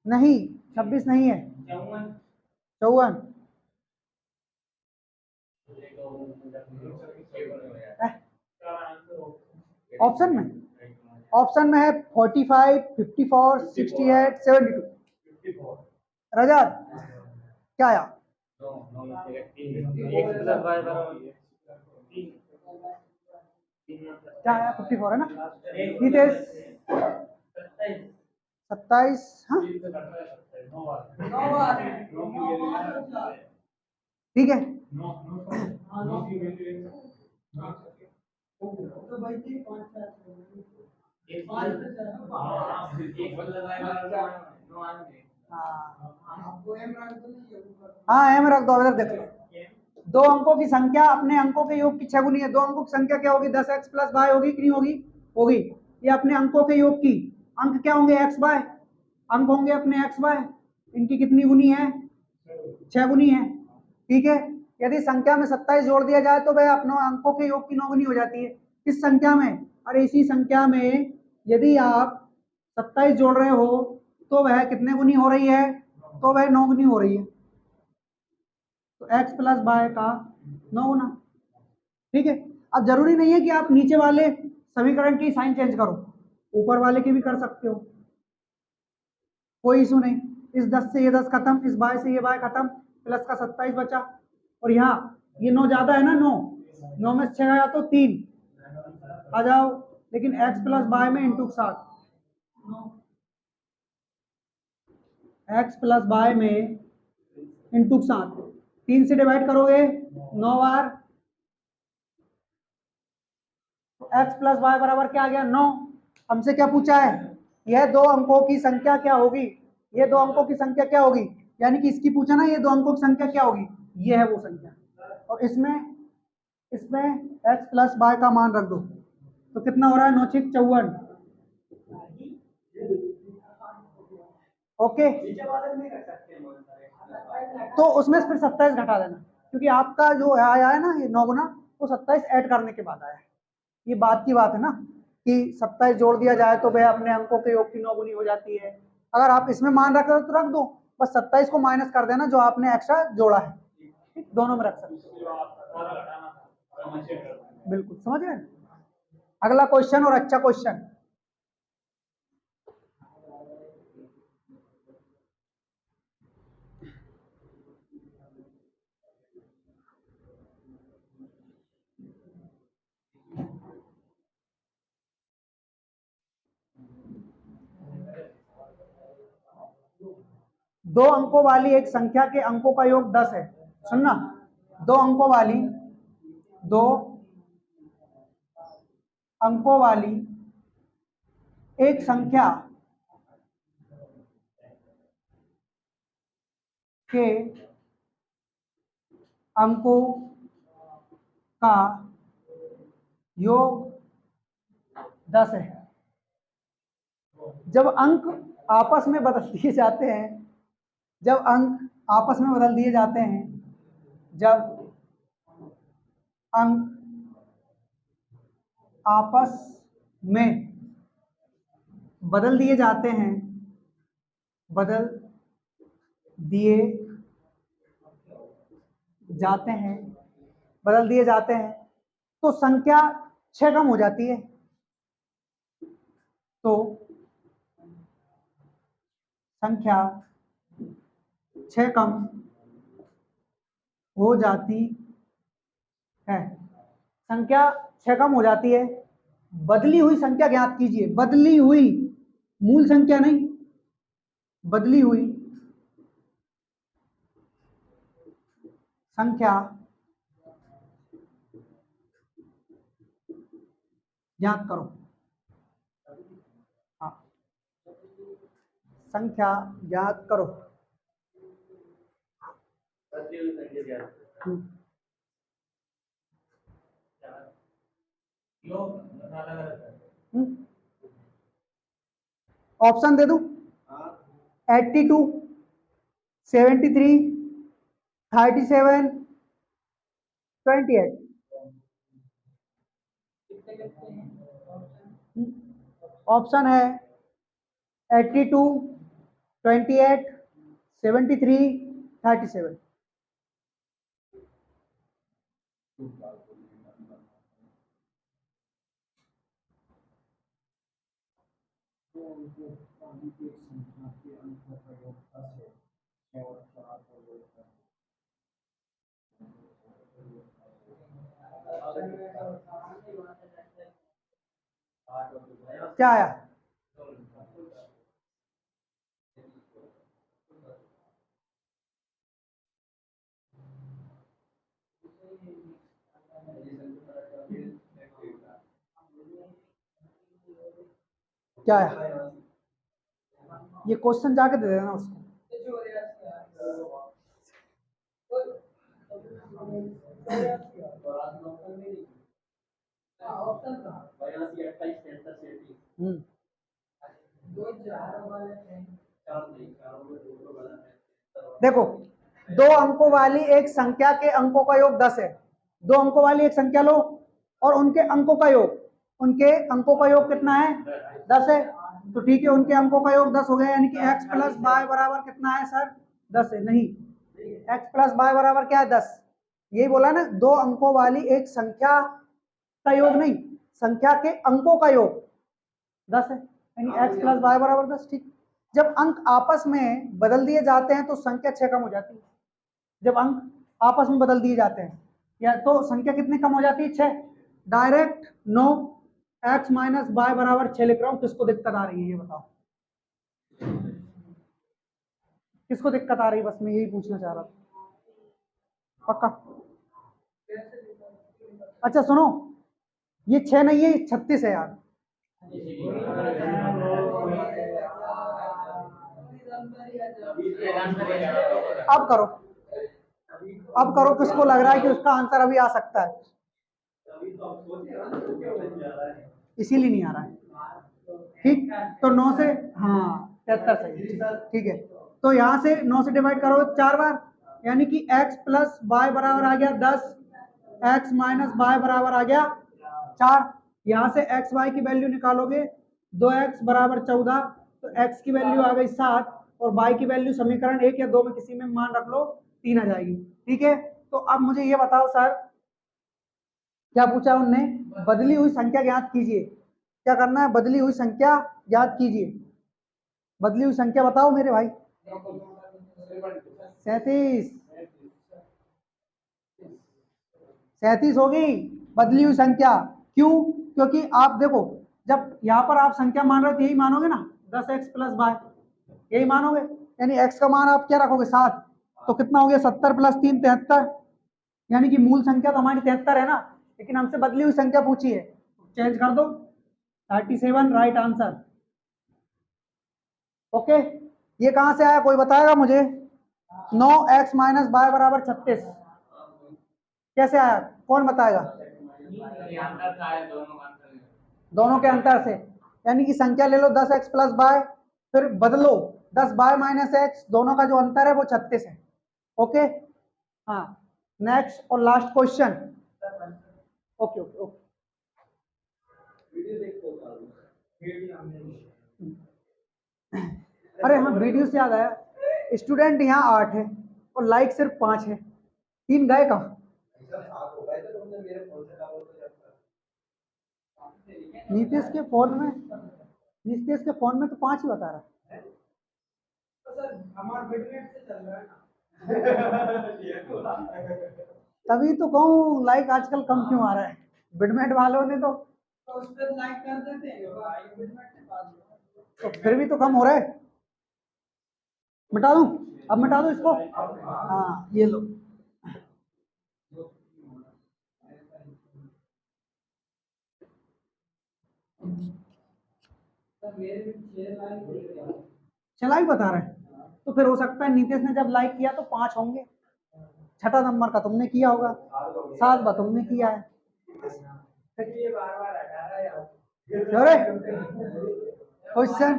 नहीं 26 नहीं है 54। ऑप्शन में है 45, 54, 68, 72। रजत क्या आया? क्या आया? 54 है ना नितेश? 27 हाँ ठीक है। हाँ एम रख दो। इधर देख लो दो अंकों की संख्या अपने अंकों के योग की 6 गुनी है। दो अंकों की संख्या क्या होगी? 10x प्लस वाई होगी कि नहीं होगी? होगी। ये अपने अंकों के योग की अंक क्या होंगे? x बाय अंक होंगे अपने x बाय इनकी कितनी गुनी है? 6 गुनी है। ठीक है। यदि संख्या में 27 जोड़ दिया जाए तो वह अपने अंकों के योग की 9 गुनी हो जाती है। किस संख्या में? अरे इसी संख्या में यदि आप 27 जोड़ रहे हो तो वह कितने गुनी हो रही है? तो वह 9 गुनी हो रही है। तो x प्लस बाय का 9 गुना। ठीक है। अब जरूरी नहीं है कि आप नीचे वाले समीकरण की साइन चेंज करो, ऊपर वाले की भी कर सकते हो, कोई इशू नहीं। इस 10 से ये 10 खत्म, इस बाय से ये बाय खत्म, प्लस का 27 बचा। और यहाँ ये 9 ज्यादा है ना, 9 में 6 गया तो 3 आ जाओ। लेकिन x प्लस बाय में इंटू 7 x प्लस बाय में इंटू 7 3 से डिवाइड करोगे 9 बार x प्लस वाई बराबर क्या आ गया? 9। हमसे क्या पूछा है? यह दो अंकों की संख्या क्या होगी? ये दो अंकों की संख्या क्या होगी? यानी कि इसकी पूछा ना ये दो अंकों की संख्या क्या होगी? ये है वो संख्या। और इसमें x प्लस वाई का मान रख दो तो कितना हो रहा है? 9 6 54। ओके तो उसमें फिर 27 घटा देना क्योंकि आपका जो आया है ना ये 9 गुना वो 27 ऐड करने के बाद आया है। ये बात की बात है ना कि 27 जोड़ दिया जाए तो वह अपने अंकों के योग की 9 गुनी हो जाती है। अगर आप इसमें मान रख रहे हो तो रख दो, बस 27 को माइनस कर देना जो आपने एक्स्ट्रा जोड़ा है। ठीक, दोनों में रख सकते हो। बिल्कुल समझ गए। अगला क्वेश्चन और अच्छा क्वेश्चन। दो अंकों वाली एक संख्या के अंकों का योग 10 है। सुनना, दो अंकों वाली एक संख्या के अंकों का योग 10 है। जब अंक आपस में बदल दिए जाते हैं, जब अंक आपस में बदल दिए जाते हैं, जब अंक आपस में बदल दिए जाते हैं, बदल दिए जाते हैं, बदल दिए जाते हैं, तो संख्या 6 कम हो जाती है। तो संख्या 6 कम हो जाती है। संख्या 6 कम हो जाती है। बदली हुई संख्या ज्ञात कीजिए। बदली हुई, मूल संख्या नहीं, बदली हुई संख्या ज्ञात करो। हाँ, संख्या ज्ञात करो। ऑप्शन दे दूं? 82, 73, 37, 28। ऑप्शन है 82, 28, 73, 37। क्या आया? क्या आया? ये क्वेश्चन जाके दे देना उसको। देखो, 2 अंकों वाली एक संख्या के अंकों का योग 10 है। 2 अंकों वाली एक संख्या लो और उनके अंकों का योग, उनके अंकों का योग कितना है? 10 है। तो ठीक है, उनके अंकों का योग 10 हो गया, यानी कि x प्लस वाई बराबर कितना है सर? 10 है। नहीं, x प्लस वाई बराबर क्या है? 10। यही बोला ना, 2 अंकों वाली एक संख्या का योग नहीं, संख्या के अंकों का योग 10 है, यानी x प्लस वाई बराबर 10। ठीक, जब अंक आपस में बदल दिए जाते हैं तो संख्या 6 कम हो जाती है। जब अंक आपस में बदल दिए जाते हैं या तो संख्या कितनी कम हो जाती है? 6। डायरेक्ट 9 x माइनस वाई बराबर 6 लिख रहा हूं। किसको दिक्कत आ रही है ये बताओ? किसको दिक्कत आ रही है? बस मैं यही पूछना चाह रहा था। पक्का? अच्छा सुनो, ये 6 नहीं है, 36 है यार। अब करो, अब करो। किसको लग रहा है कि उसका आंसर अभी आ सकता है? इसीलिए नहीं आ रहा है। ठीक, तो 9 से, हाँ 73 सही। ठीक है, तो यहां से 9 से डिवाइड करो 4 बार, यानी कि x प्लस वाई बराबर आ गया 10, x माइनस वाई बराबर आ गया 4। यहां से x y की वैल्यू निकालोगे, 2x बराबर 14, तो x की वैल्यू आ गई 7 और y की वैल्यू समीकरण 1 या 2 में किसी में मान रख लो, 3 आ जाएगी। ठीक है, तो अब मुझे ये बताओ सर, क्या पूछा उनने? बदली हुई संख्या ज्ञात कीजिए। क्या करना है? बदली हुई संख्या ज्ञात कीजिए। बदली हुई संख्या बताओ मेरे भाई। 37, 37 होगी बदली हुई संख्या। क्यों? क्योंकि आप देखो, जब यहाँ पर आप संख्या मान रहे हो तो यही मानोगे ना, 10x प्लस वाई, यही मानोगे, यानी x का मान आप क्या रखोगे? 7। तो कितना हो गया? 70 प्लस 3 73, यानी कि मूल संख्या तो हमारी 73 है ना, लेकिन हमसे बदली हुई संख्या पूछी है, चेंज कर दो। 37 राइट आंसर। ओके, ये कहां से आया, कोई बताएगा मुझे? 9x माइनस वाई बराबर 36 कैसे आया, कौन बताएगा? ये अंतर का है, दोनों का अंतर है। दोनों के अंतर से, यानी कि संख्या ले लो 10x प्लस वाई, फिर बदलो 10 वाई माइनस एक्स, दोनों का जो अंतर है वो 36 है। ओके, हाँ, नेक्स्ट और last question. Okay okay okay, अरे हाँ, वीडियो से याद आया, स्टूडेंट यहाँ 8 है और लाइक सिर्फ 5 है, 3 गए कहाँ? नीतीश के फोन में, नीतीश के फोन में तो 5 ही बता रहा है। तभी तो कहूँ लाइक आजकल कम क्यों आ रहा है, बिडमेट वालों ने तो उस पर लाइक कर देते हैं, तो फिर भी तो कम हो रहा है। मिटा दूं, अब मिटा दूं इसको, हाँ ये लो, चला ही बता रहे हैं, तो फिर हो सकता है नीतीश ने जब लाइक किया तो 5 होंगे, छठा नंबर का तुमने किया होगा, 7 बार तुमने किया है। क्वेश्चन,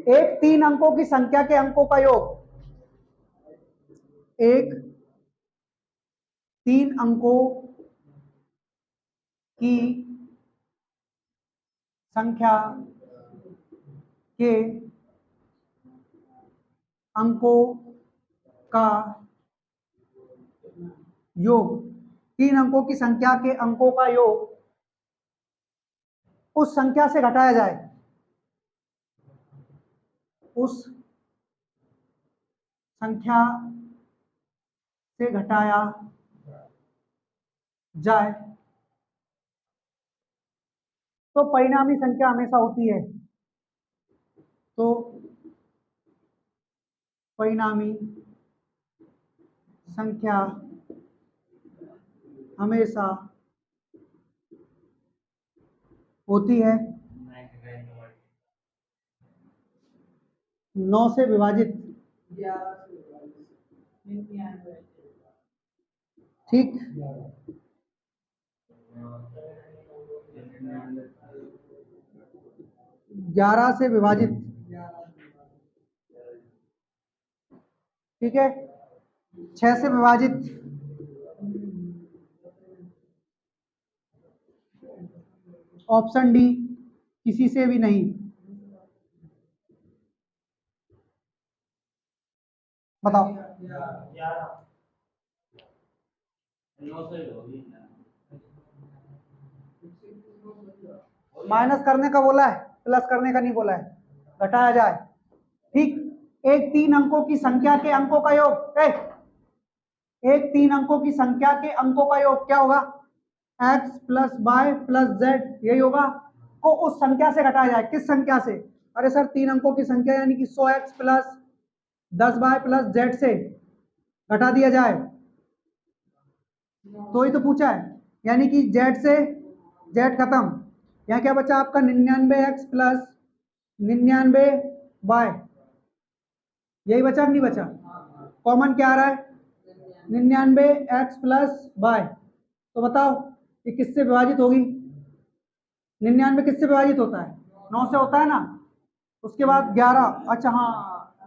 एक 3 अंकों की संख्या के अंकों का योग, एक 3 अंकों की संख्या के अंकों का योग, 3 अंकों की संख्या के अंकों का योग उस संख्या से घटाया जाए, उस संख्या से घटाया जाए तो परिणामी संख्या हमेशा होती है, तो परिणामी संख्या हमेशा होती है 9 से विभाजित, ठीक, 11 से विभाजित, ठीक है, 6 से विभाजित, ऑप्शन डी किसी से भी नहीं। बताओ, माइनस करने का बोला है, प्लस करने का नहीं बोला है, घटाया जाए, ठीक। एक 3 अंकों की संख्या के अंकों का योग, एक 3 अंकों की संख्या के अंकों का योग क्या होगा, x plus Y plus Z, यही होगा, को उस संख्या से घटाया जाए, किस संख्या से? अरे सर 3 अंकों की संख्या यानी कि 100x plus 10y plus Z से घटा दिया जाए, तो ही तो पूछा है, यानी कि जेड से जेड खत्म, यहाँ क्या बचा आपका 99x प्लस 99y, यही बचा नहीं बचा, कॉमन क्या आ रहा है 99x प्लस वाई, तो बताओ ये किससे विभाजित होगी, 99 किससे विभाजित होता है, 9 से होता है ना, उसके बाद 11, अच्छा हाँ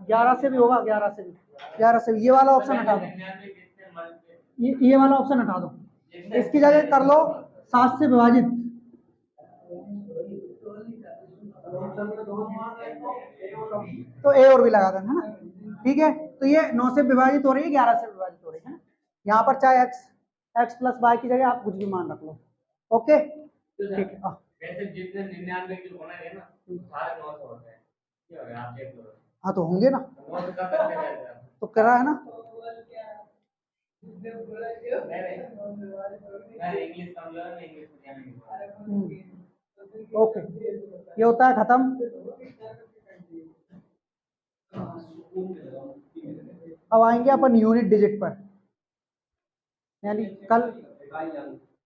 11 से भी होगा, 11 से भी, 11 से भी, ये वाला ऑप्शन हटा दो, ये वाला ऑप्शन हटा दो, इसकी जगह कर लो 7 से विभाजित, तो ए और भी लगा देना है ना, ठीक है, तो ये 9 से विभाजित हो रही है, 11 से विभाजित हो रही है ना, यहाँ पर चाहे x प्लस वाई की जगह आप कुछ भी मान रख लो, ओके, ठीक है, वैसे जितने 99 जो होना है ना सारे 9 से होते हैं, क्या हो गया आप देख लो, हाँ तो होंगे ना, 9 से कम कैसे रहते हैं, तो करा है ना, नहीं मैं इंग्लिश समझा ना, इंग्लिश में क्या नहीं, ओके, ये होता है खत्म। अब आएंगे अपन यूनिट डिजिट पर, यानी कल